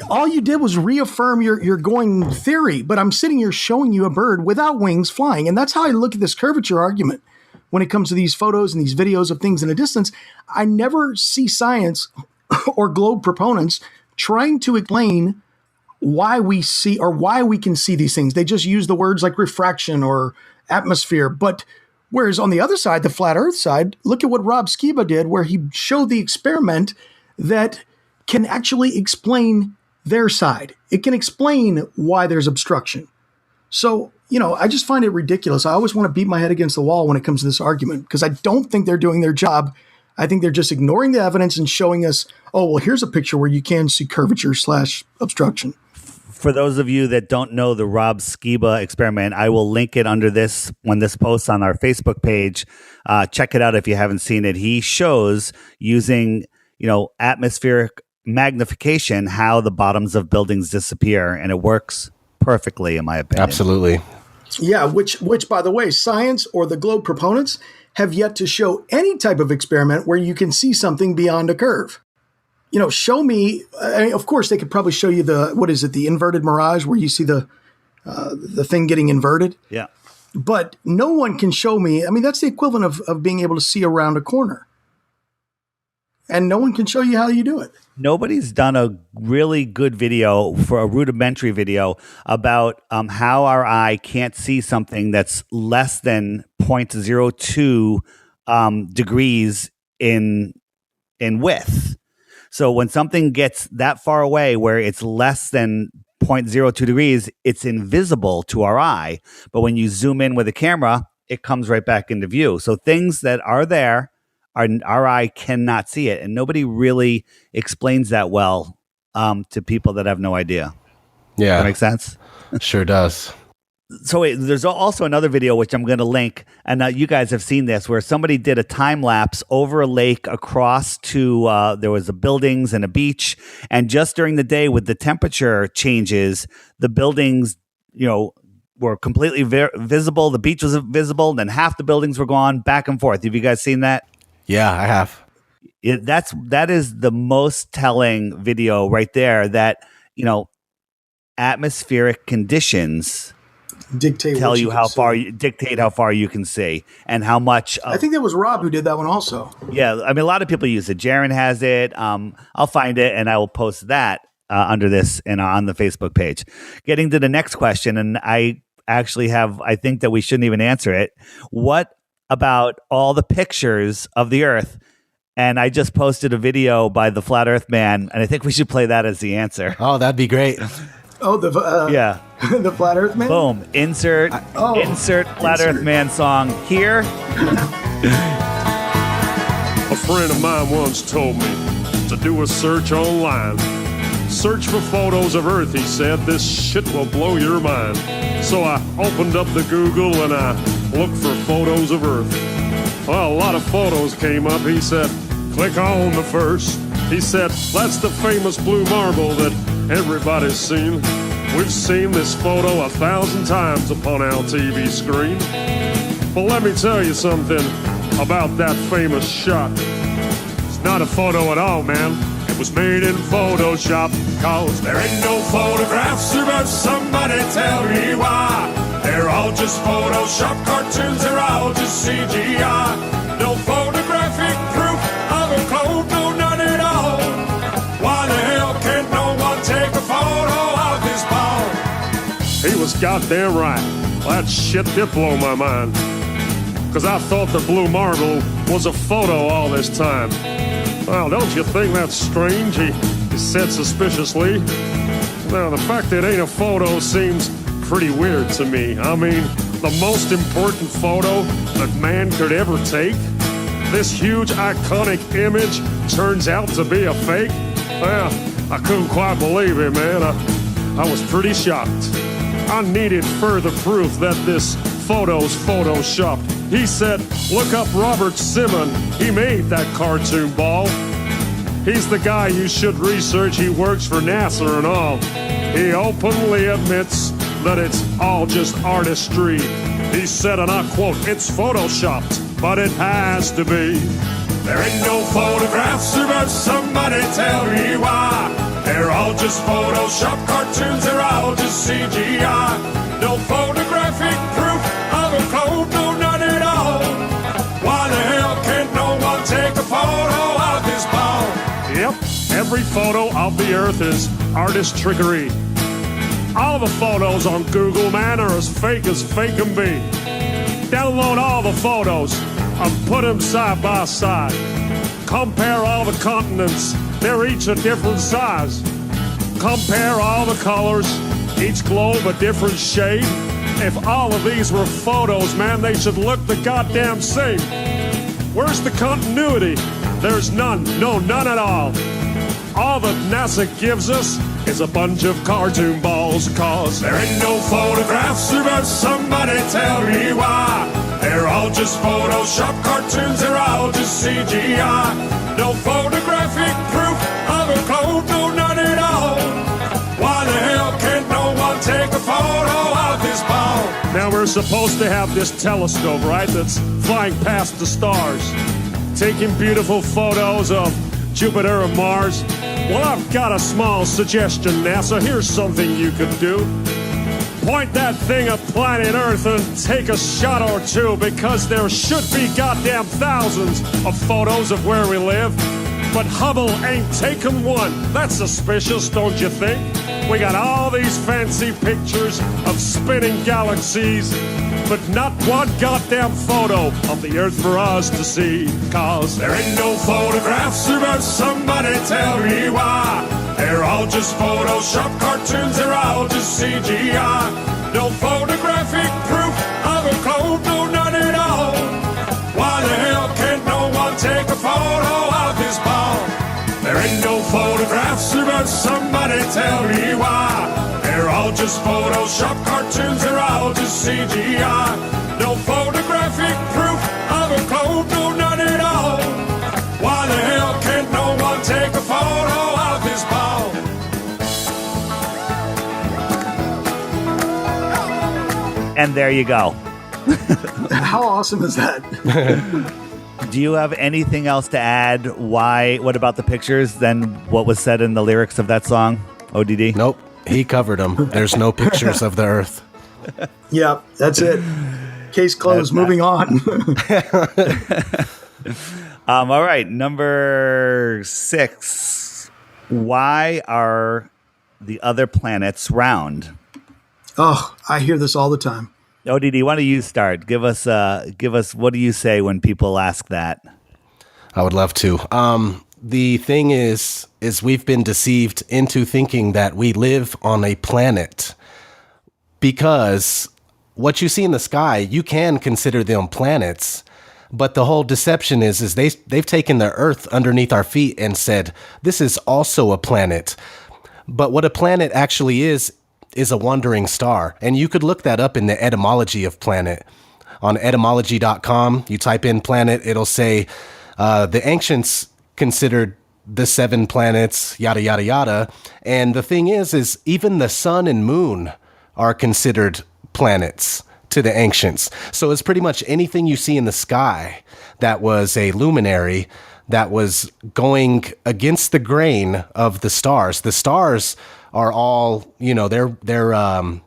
all you did was reaffirm your going theory. But I'm sitting here showing you a bird without wings flying. And that's how I look at this curvature argument when it comes to these photos and these videos of things in a distance. I never see science or globe proponents trying to explain why we see or why we can see these things. They just use the words like refraction or atmosphere. But whereas on the other side, the flat earth side, look at what Rob Skiba did, where he showed the experiment that can actually explain their side. It can explain why there's obstruction. So, I just find it ridiculous. I always want to beat my head against the wall when it comes to this argument, because I don't think they're doing their job. I think they're just ignoring the evidence and showing us, oh, well, here's a picture where you can see curvature / obstruction. For those of you that don't know the Rob Skiba experiment, I will link it under this when this posts on our Facebook page. Check it out if you haven't seen it. He shows using atmospheric magnification how the bottoms of buildings disappear, and it works perfectly, in my opinion. Absolutely. Yeah, which by the way, science or the globe proponents have yet to show any type of experiment where you can see something beyond a curve. Show me. I mean, of course, they could probably show you the inverted mirage, where you see the thing getting inverted. Yeah. But no one can show me. I mean, that's the equivalent of being able to see around a corner. And no one can show you how you do it. Nobody's done a really good video, for a rudimentary video, about how our eye can't see something that's less than 0.02 degrees in width. So when something gets that far away, where it's less than 0.02 degrees, it's invisible to our eye. But when you zoom in with a camera, it comes right back into view. So things that are there, our eye cannot see it. And nobody really explains that well to people that have no idea. Yeah. Does that make sense? Sure does. So wait, there's also another video, which I'm going to link, and you guys have seen this, where somebody did a time lapse over a lake across to, there was the buildings and a beach. And just during the day with the temperature changes, the buildings, were completely visible. The beach was visible. And then half the buildings were gone, back and forth. Have you guys seen that? Yeah, I have. That is the most telling video right there, that, atmospheric conditions dictate tell what you can how see. far you dictate how far you can see and how much. I think that was Rob who did that one also. Yeah, I mean, a lot of people use it. Jaron has it. I'll find it and I will post that under this and on the Facebook page. Getting to the next question, and I actually have. I think that we shouldn't even answer it. What about all the pictures of the Earth? And I just posted a video by the Flat Earth Man, and I think we should play that as the answer. Oh, that'd be great. Oh, Yeah. the Flat Earth Man. Boom. Insert Flat Earth Man song here. A friend of mine once told me to do a search online. Search for photos of Earth, he said. This shit will blow your mind. So I opened up the Google and I looked for photos of Earth. Well, a lot of photos came up. He said, click on the first. He said, that's the famous blue marble that everybody's seen. We've seen this photo 1,000 times upon our TV screen. But let me tell you something about that famous shot. It's not a photo at all, man. It was made in Photoshop. Cause there ain't no photographs of Earth. Somebody tell me why. They're all just Photoshop cartoons. They're all just CGI. No photographic proof of a globe. No, none at all. Why the hell can't no one take a photo of this ball? He was goddamn right. That shit did blow my mind. Cause I thought the blue marble was a photo all this time. Well, don't you think that's strange? He said suspiciously. Now, the fact that it ain't a photo seems pretty weird to me. I mean, the most important photo that man could ever take? This huge iconic image turns out to be a fake? Well, I couldn't quite believe it, man. I was pretty shocked. I needed further proof that this photo's photoshopped. He said, look up Robert Simon. He made that cartoon ball. He's the guy you should research. He works for NASA and all. He openly admits that it's all just artistry. He said, and I quote, it's photoshopped, but it has to be. There ain't no photographs of Earth. Somebody tell me why. They're all just Photoshop cartoons. They're all just CGI. No photographic proof of a globe. No, none at all. Why the hell can't no one take a photo of this ball? Yep, every photo of the Earth is artist trickery. All the photos on Google, man, are as fake can be. Download all the photos and put them side by side. Compare all the continents, they're each a different size. Compare all the colors, each globe a different shade. If all of these were photos, man, they should look the goddamn same. Where's the continuity? There's none, no, none at all. All that NASA gives us is a bunch of cartoon balls. Cause there ain't no photographs of Earth. Somebody tell me why. They're all just Photoshop cartoons. They're all just CGI. No photographic proof of a globe. No, none at all. Why the hell can't no one take a photo of this ball? Now we're supposed to have this telescope, right? That's flying past the stars, taking beautiful photos of Jupiter and Mars. Well, I've got a small suggestion, NASA. Here's something you could do. Point that thing at planet Earth and take a shot or two, because there should be goddamn thousands of photos of where we live. But Hubble ain't taken one. That's suspicious, don't you think? We got all these fancy pictures of spinning galaxies, but not one goddamn photo of the Earth for us to see. Cause there ain't no photographs of Earth. Somebody tell me why. They're all just Photoshop cartoons. They're all just CGI. No photographic proof of a globe. No, none at all. Why the hell can't no one take a photo of this ball? There ain't no photographs of Earth. Somebody tell me why. They're all just Photoshop cartoons. They're all just CGI. No photographic proof of a globe. No, none at all. Why the hell can't no one take a photo of this ball? And there you go. How awesome is that? Do you have anything else to add? What about the pictures than what was said in the lyrics of that song, ODD? Nope, he covered them. There's no pictures of the Earth. Yeah, that's it. Case closed. Moving on. All right, number 6. Why are the other planets round? Oh, I hear this all the time. ODD, why don't you start? Give us. What do you say when people ask that? I would love to. The thing is we've been deceived into thinking that we live on a planet, because what you see in the sky, you can consider them planets. But the whole deception is they've taken the Earth underneath our feet and said, this is also a planet. But what a planet actually is a wandering star. And you could look that up in the etymology of planet. On etymology.com, you type in planet, it'll say the ancients considered the 7 planets, yada, yada, yada. And the thing is even the sun and moon are considered planets to the ancients. So it's pretty much anything you see in the sky that was a luminary that was going against the grain of the stars. The stars are all, they're how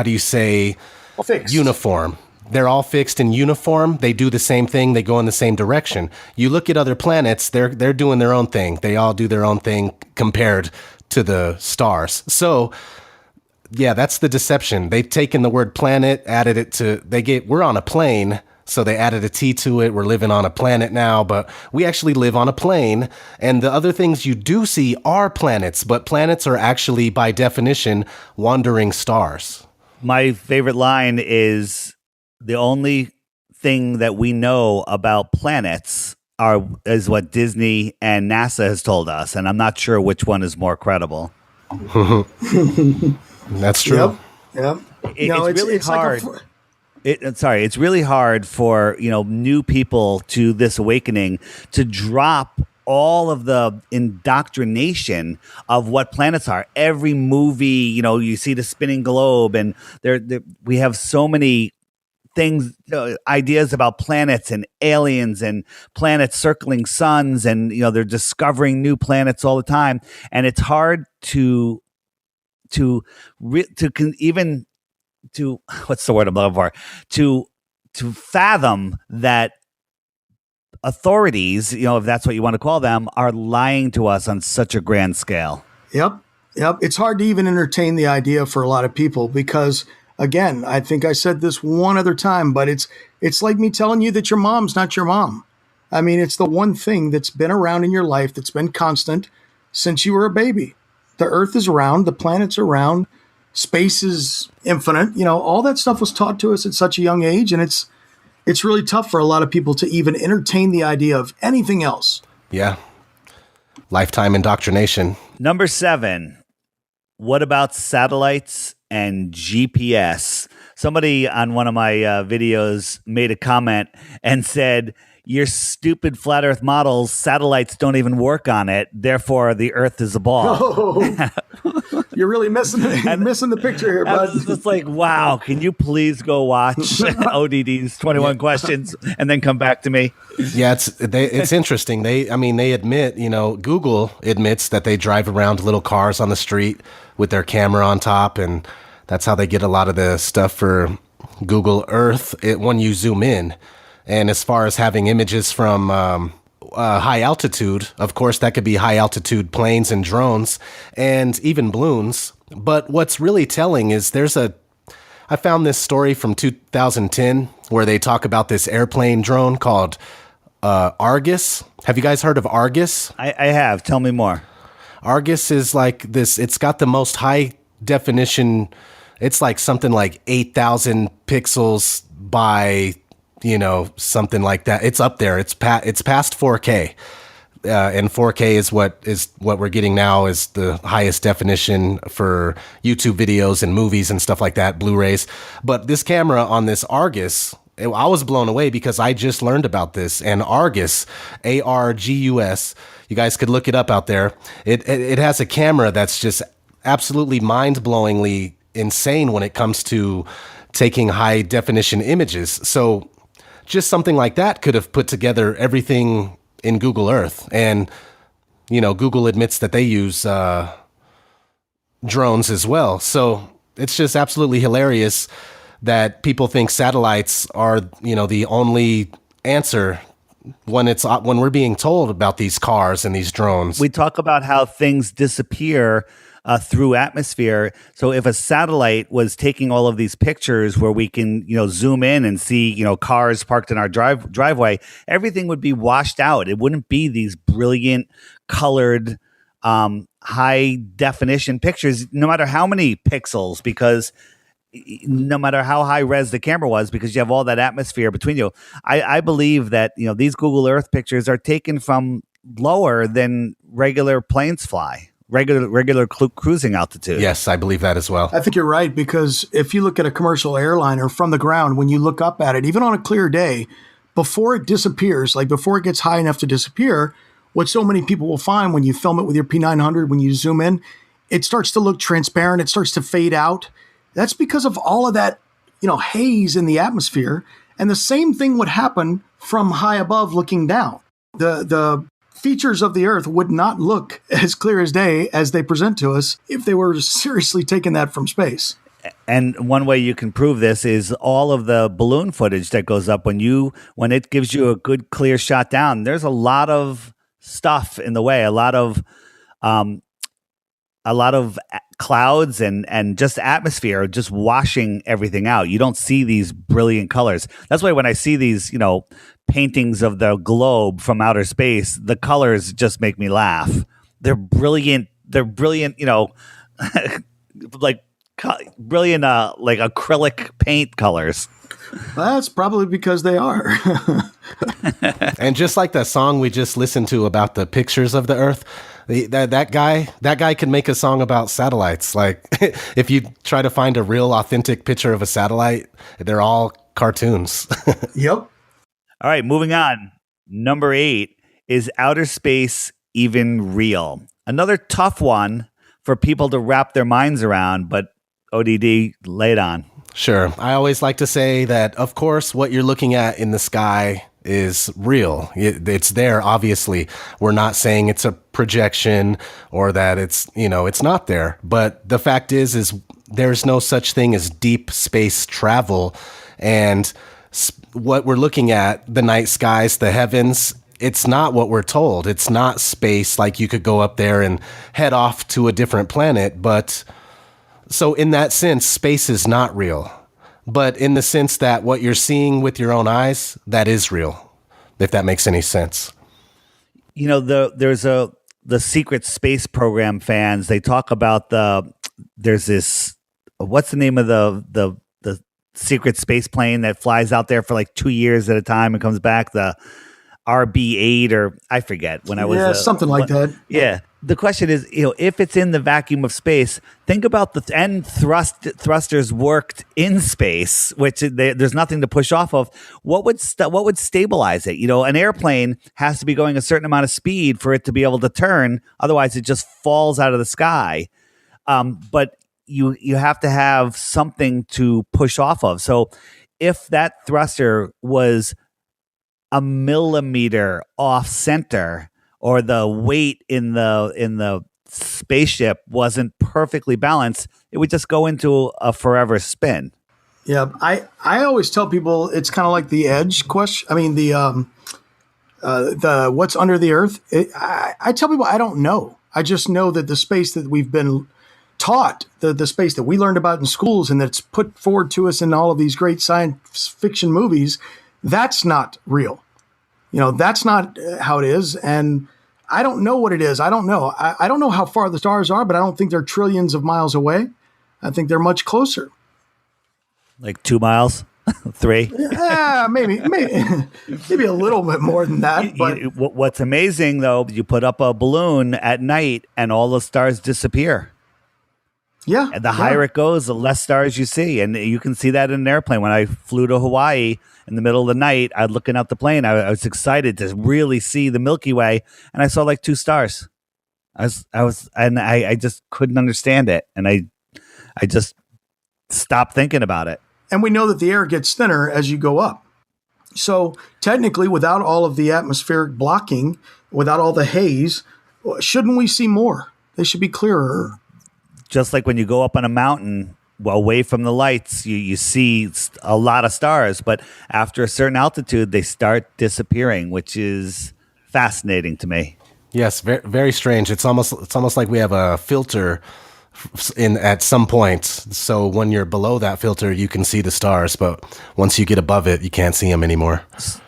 do you say? Well, fixed. Uniform. They're all fixed in uniform. They do the same thing. They go in the same direction. You look at other planets, they're doing their own thing. They all do their own thing compared to the stars. So yeah, that's the deception. They've taken the word planet, added it to, we're on a plane, so they added a T to it. We're living on a planet now, but we actually live on a plane. And the other things you do see are planets, but planets are actually, by definition, wandering stars. My favorite line is, the only thing that we know about planets is what Disney and NASA has told us. And I'm not sure which one is more credible. That's true. Yep. It's really hard. It's really hard for new people to this awakening to drop all of the indoctrination of what planets are. Every movie, you see the spinning globe, and we have so many things, ideas about planets and aliens and planets circling suns, and they're discovering new planets all the time, and it's hard to what's the word I'm looking for? To fathom that authorities, if that's what you want to call them, are lying to us on such a grand scale. Yep. It's hard to even entertain the idea for a lot of people because, again, I think I said this one other time, but it's like me telling you that your mom's not your mom. I mean, it's the one thing that's been around in your life that's been constant since you were a baby. The Earth is round, the planets are round, space is infinite. All that stuff was taught to us at such a young age, and it's really tough for a lot of people to even entertain the idea of anything else. Yeah. Lifetime indoctrination. Number 7. What about satellites and GPS? Somebody on one of my videos made a comment and said, your stupid flat Earth models, satellites don't even work on it. Therefore, the Earth is a ball. Oh, you're really missing the picture here, bud. It's just like, wow, can you please go watch ODD's 21 questions and then come back to me? Yeah, it's interesting. They admit, Google admits that they drive around little cars on the street with their camera on top, and that's how they get a lot of the stuff for Google Earth when you zoom in. And as far as having images from high altitude, of course, that could be high altitude planes and drones and even balloons. But what's really telling is I found this story from 2010 where they talk about this airplane drone called Argus. Have you guys heard of Argus? I have. Tell me more. Argus is like this. It's got the most high definition. It's like something like 8,000 pixels by something like that. It's up there. It's past 4K, and 4K is what we're getting now is the highest definition for YouTube videos and movies and stuff like that, Blu-rays. But this camera on this Argus, I was blown away because I just learned about this. And Argus, Argus, you guys could look it up out there. It has a camera that's just absolutely mind-blowingly insane when it comes to taking high definition images. So just something like that could have put together everything in Google Earth. And, Google admits that they use drones as well. So it's just absolutely hilarious that people think satellites are, the only answer when we're being told about these cars and these drones. We talk about how things disappear through atmosphere. So if a satellite was taking all of these pictures where we can, zoom in and see, cars parked in our driveway, everything would be washed out. It wouldn't be these brilliant colored, high definition pictures, no matter how many pixels, because no matter how high res the camera was, because you have all that atmosphere between you. I believe that, these Google Earth pictures are taken from lower than regular planes fly, regular cruising altitude. Yes, I believe that as well. I think you're right, because if you look at a commercial airliner from the ground, when you look up at it, even on a clear day, before it disappears, like before it gets high enough to disappear, what so many people will find when you film it with your P900, when you zoom in, it starts to look transparent. It starts to fade out. That's because of all of that, haze in the atmosphere. And the same thing would happen from high above looking down. The features of the Earth would not look as clear as day as they present to us if they were seriously taking that from space. And one way you can prove this is all of the balloon footage that goes up when it gives you a good clear shot down. There's a lot of stuff in the way, a lot of clouds and just atmosphere just washing everything out. You don't see these brilliant colors. That's why when I see these, paintings of the globe from outer space, the colors just make me laugh. They're brilliant. They're brilliant, like brilliant, like acrylic paint colors. That's probably because they are. And just like that song we just listened to about the pictures of the Earth, that guy can make a song about satellites. Like if you try to find a real authentic picture of a satellite, they're all cartoons. Yep. All right, moving on. Number 8, is outer space even real? Another tough one for people to wrap their minds around, but ODD, lay it on. Sure. I always like to say that, of course, what you're looking at in the sky is real. It's there, obviously. We're not saying it's a projection or that it's not there. But the fact is there's no such thing as deep space travel. And what we're looking at, the night skies, the heavens, it's not what we're told. It's not space like you could go up there and head off to a different planet. But so in that sense, space is not real. But in the sense that what you're seeing with your own eyes, that is real, if that makes any sense. There's the secret space program fans, they talk about there's this, what's the name of the secret space plane that flies out there for like 2 years at a time and comes back, the RB-8, or I forget when I was something like that. Yeah. The question is, if it's in the vacuum of space, think about the end thrusters worked in space, which there's nothing to push off of. What would stabilize it? An airplane has to be going a certain amount of speed for it to be able to turn. Otherwise, it just falls out of the sky. But you have to have something to push off of. So if that thruster was a millimeter off center, or the weight in the spaceship wasn't perfectly balanced, it would just go into a forever spin. Yeah, I always tell people it's kind of like the edge question. I mean, the what's under the Earth. I tell people I don't know. I just know that the space that we've been taught, the space that we learned about in schools and that's put forward to us in all of these great science fiction movies, that's not real. That's not how it is. And I don't know what it is. I don't know. I don't know how far the stars are, but I don't think they're trillions of miles away. I think they're much closer. Like 2 miles? 3? Yeah, maybe a little bit more than that. But what's amazing, though, you put up a balloon at night and all the stars disappear. Yeah. And the higher it goes, the less stars you see. And you can see that in an airplane. When I flew to Hawaii in the middle of the night, I was looking out the plane. I was excited to really see the Milky Way. And I saw like 2 stars. I just couldn't understand it. And I just stopped thinking about it. And we know that the air gets thinner as you go up. So technically, without all of the atmospheric blocking, without all the haze, shouldn't we see more? They should be clearer. Just like when you go up on a mountain away from the lights, you see a lot of stars, but after a certain altitude, they start disappearing, which is fascinating to me. Yes, very, very strange. It's almost like we have a filter in at some point. So when you're below that filter, you can see the stars, but once you get above it, you can't see them anymore.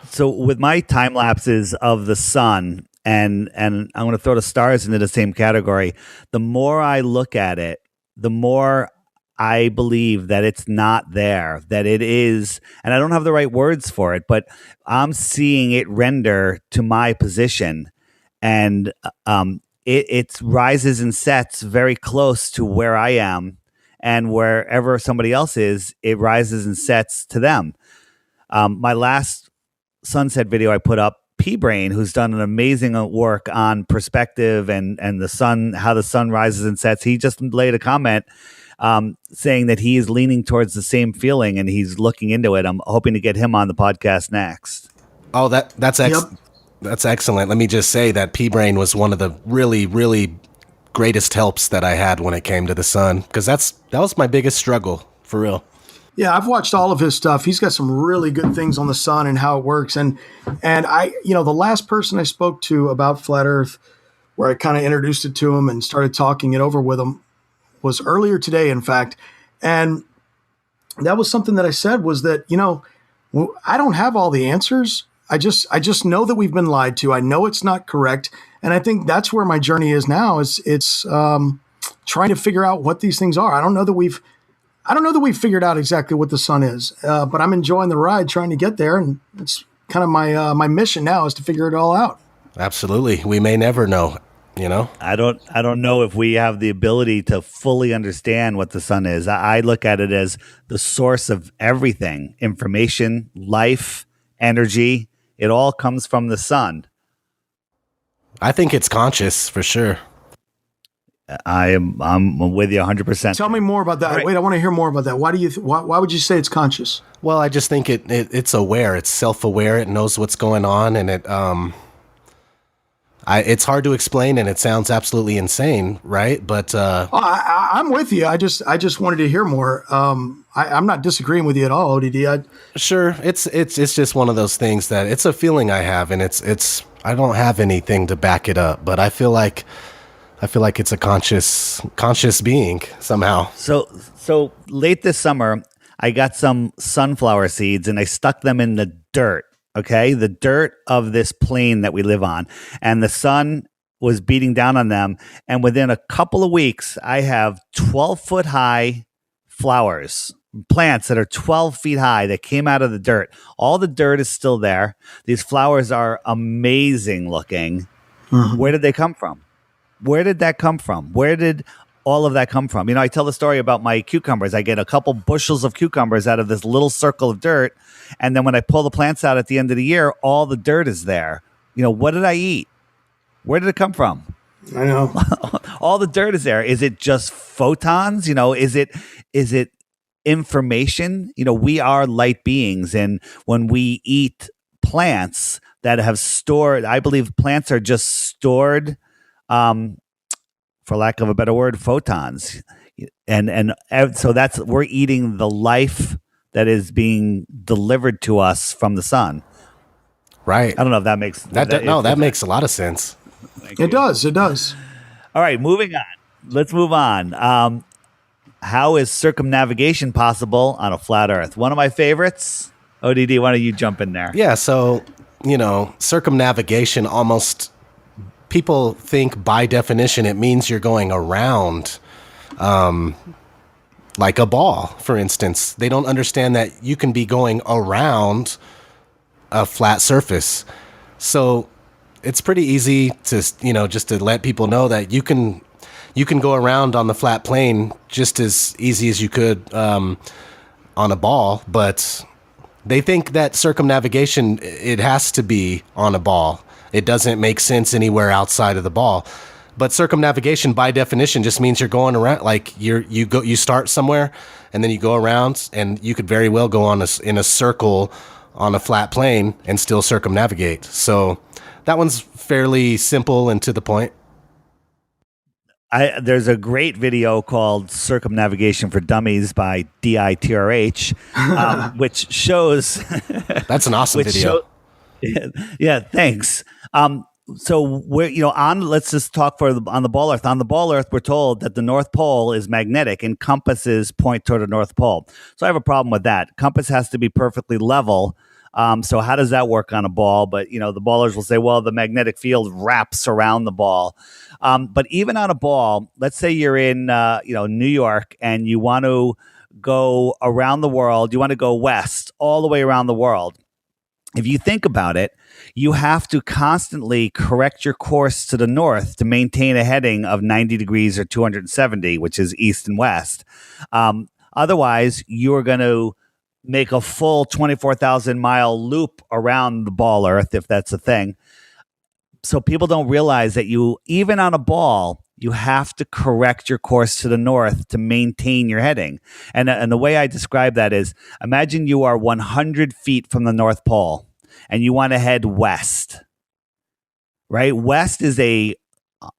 So with my time lapses of the sun, and I'm going to throw the stars into the same category, the more I look at it, the more I believe that it's not there, that it is, and I don't have the right words for it, but I'm seeing it render to my position, and it rises and sets very close to where I am, and wherever somebody else is, it rises and sets to them. My last sunset video I put up, P-Brain, who's done an amazing work on perspective and the sun, how the sun rises and sets, he just laid a comment saying that he is leaning towards the same feeling and he's looking into it. I'm hoping to get him on the podcast next. Oh, that's excellent. Let me just say that P-Brain was one of the really, really greatest helps that I had when it came to the sun, because that was my biggest struggle, for real. Yeah, I've watched all of his stuff. He's got some really good things on the sun and how it works. And I, the last person I spoke to about Flat Earth, where I kind of introduced it to him and started talking it over with him, was earlier today, in fact. And that was something that I said was that, I don't have all the answers. I just know that we've been lied to. I know it's not correct. And I think that's where my journey is now. It's trying to figure out what these things are. I don't know that we've figured out exactly what the sun is, but I'm enjoying the ride, trying to get there, and it's kind of my mission now is to figure it all out. Absolutely, we may never know. I don't know if we have the ability to fully understand what the sun is. I look at it as the source of everything: information, life, energy. It all comes from the sun. I think it's conscious for sure. I'm with you 100%. Tell me more about that. Right. Wait, I want to hear more about that. Why would you say it's conscious? Well, I just think it's aware. It's self-aware. It knows what's going on, and it's hard to explain, and it sounds absolutely insane, right? But I'm with you. I just wanted to hear more. I'm not disagreeing with you at all, ODD. Sure, it's just one of those things that it's a feeling I have, and it's I don't have anything to back it up, but I feel like it's a conscious being somehow. So late this summer, I got some sunflower seeds and I stuck them in the dirt. Okay, the dirt of this plain that we live on, and the sun was beating down on them. And within a couple of weeks, I have 12-foot high flowers, plants that are 12 feet high that came out of the dirt. All the dirt is still there. These flowers are amazing looking. Mm-hmm. Where did they come from? Where did that come from? Where did all of that come from? I tell the story about my cucumbers. I get a couple bushels of cucumbers out of this little circle of dirt. And then when I pull the plants out at the end of the year, all the dirt is there. What did I eat? Where did it come from? I know. All the dirt is there. Is it just photons? Is it information? We are light beings. And when we eat plants that have stored, I believe plants are just stored, for lack of a better word, photons. And so we're eating the life that is being delivered to us from the sun. Right. I don't know if that makes that makes a lot of sense. It does. All right, moving on. Let's move on. How is circumnavigation possible on a flat Earth? One of my favorites. ODD, why don't you jump in there? Yeah, so, circumnavigation almost, people think by definition it means you're going around, like a ball, for instance. They don't understand that you can be going around a flat surface. So it's pretty easy to, just to let people know that you can go around on the flat plane just as easy as you could on a ball. But they think that circumnavigation, it has to be on a ball. It doesn't make sense anywhere outside of the ball. But circumnavigation, by definition, just means you're going around. Like you start somewhere, and then you go around, and you could very well go in a circle on a flat plane and still circumnavigate. So that one's fairly simple and to the point. There's a great video called Circumnavigation for Dummies by DITRH, which shows That's an awesome video. Yeah, thanks. So we're let's just talk on the ball Earth. On the ball Earth, we're told that the North Pole is magnetic and compasses point toward the North Pole. So I have a problem with that. Compass has to be perfectly level. So how does that work on a ball? But the ballers will say, well, the magnetic field wraps around the ball. But even on a ball, let's say you're in New York and you want to go around the world. You want to go west all the way around the world. If you think about it, you have to constantly correct your course to the north to maintain a heading of 90 degrees or 270, which is east and west. Otherwise, you're going to make a full 24,000-mile loop around the ball Earth, if that's a thing. So people don't realize that even on a ball, you have to correct your course to the north to maintain your heading. And the way I describe that is, imagine you are 100 feet from the North Pole and you want to head west, right? West is a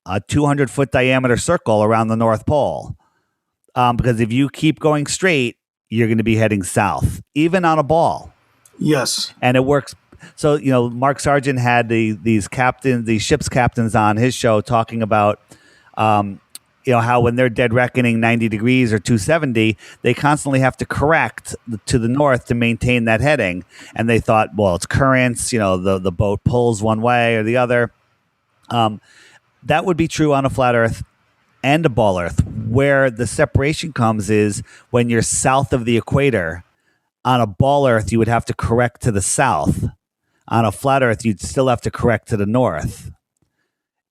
200-foot diameter circle around the North Pole. Because if you keep going straight, you're going to be heading south, even on a ball. Yes. And it works. So, Mark Sargent had these ship's captains on his show talking about, how when they're dead reckoning 90 degrees or 270, they constantly have to correct to the north to maintain that heading. And they thought, well, it's currents, the boat pulls one way or the other. That would be true on a flat Earth and a ball Earth. Where the separation comes is when you're south of the equator. On a ball Earth, you would have to correct to the south. On a flat Earth, you'd still have to correct to the north.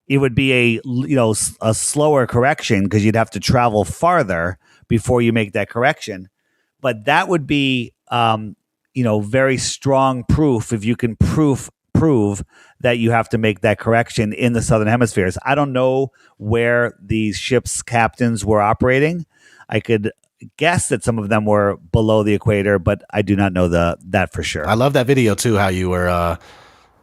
It would be a slower correction because you'd have to travel farther before you make that correction. But that would be, very strong proof if you can prove that you have to make that correction in the southern hemispheres. I don't know where these ships' captains were operating. I could guess that some of them were below the equator, but I do not know that for sure. I love that video too, how you were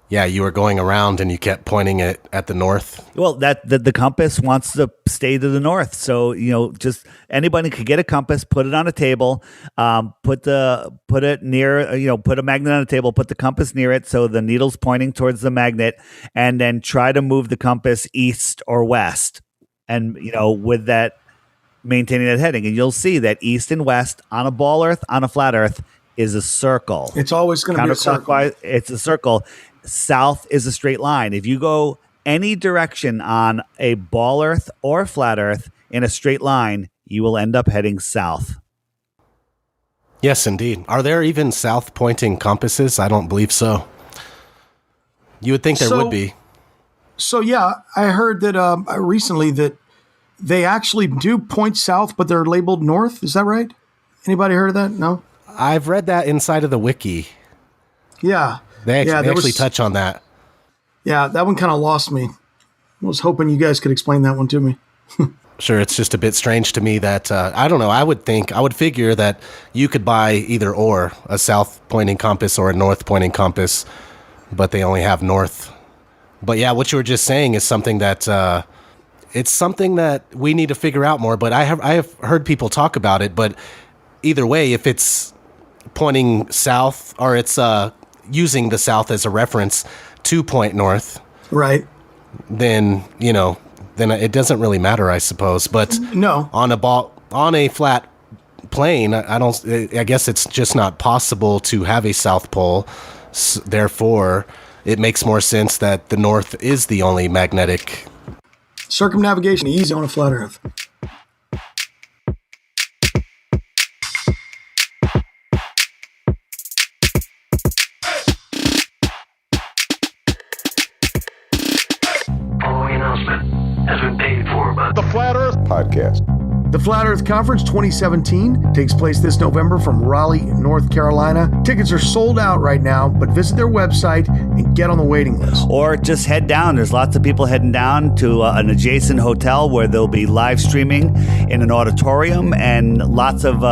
you were going around and you kept pointing it at the north. Well, the compass wants to stay to the north. So, just anybody could get a compass, put it on a table, put it near, put a magnet on a table, put the compass near it so the needle's pointing towards the magnet, and then try to move the compass east or west. And, with that, maintaining that heading. And you'll see that east and west on a ball Earth, on a flat Earth, is a circle. It's always going to be a circle. It's a circle. South is a straight line. If you go any direction on a ball Earth or flat Earth in a straight line, you will end up heading south. Yes, indeed. Are there even south-pointing compasses? I don't believe so. You would think there would be. So, yeah, I heard that recently that they actually do point south, but they're labeled north. Is that right? Anybody heard of that? No? I've read that inside of the wiki. Yeah. They actually touch on that. Yeah, that one kind of lost me. I was hoping you guys could explain that one to me. Sure, it's just a bit strange to me that, I don't know, I would figure that you could buy either or, a south-pointing compass or a north-pointing compass, but they only have north. But yeah, what you were just saying is something that, it's something that we need to figure out more, but I have heard people talk about it, but either way, if it's pointing south or it's using the south as a reference to point north, right? Then it doesn't really matter, I suppose. But no, on a flat plane, I guess it's just not possible to have a south pole. Therefore, it makes more sense that the north is the only magnetic. Circumnavigation easy on a flat Earth. Has been paid for by the Flat Earth Podcast. The Flat Earth Conference 2017 takes place this November from Raleigh, North Carolina. Tickets are sold out right now, but visit their website and get on the waiting list. Or just head down. There's lots of people heading down to an adjacent hotel where they'll be live streaming in an auditorium and lots of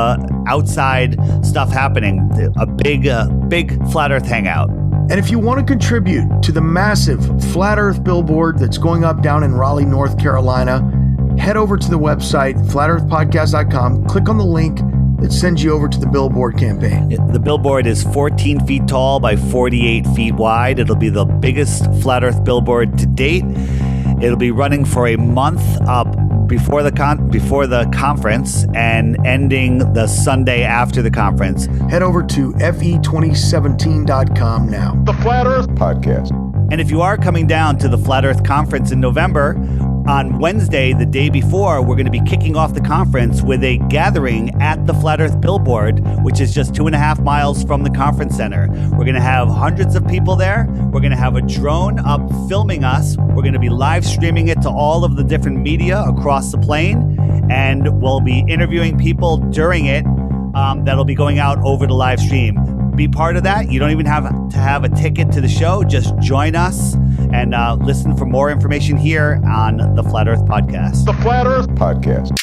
outside stuff happening. A big Flat Earth hangout. And if you want to contribute to the massive Flat Earth billboard that's going up down in Raleigh, North Carolina, head over to the website, flatearthpodcast.com, click on the link that sends you over to the billboard campaign. The billboard is 14 feet tall by 48 feet wide. It'll be the biggest Flat Earth billboard to date. It'll be running for a month before the conference and ending the Sunday after the conference. Head over to fe2017.com now. The Flat Earth Podcast. And if you are coming down to the Flat Earth Conference in November, on Wednesday, the day before, we're going to be kicking off the conference with a gathering at the Flat Earth Billboard, which is just 2.5 miles from the conference center. We're going to have hundreds of people there. We're going to have a drone up filming us. We're going to be live streaming it to all of the different media across the plane, and we'll be interviewing people during it that'll be going out over the live stream. Be part of that. You don't even have to have a ticket to the show. Just join us and listen for more information here on the Flat Earth Podcast. The Flat Earth Podcast.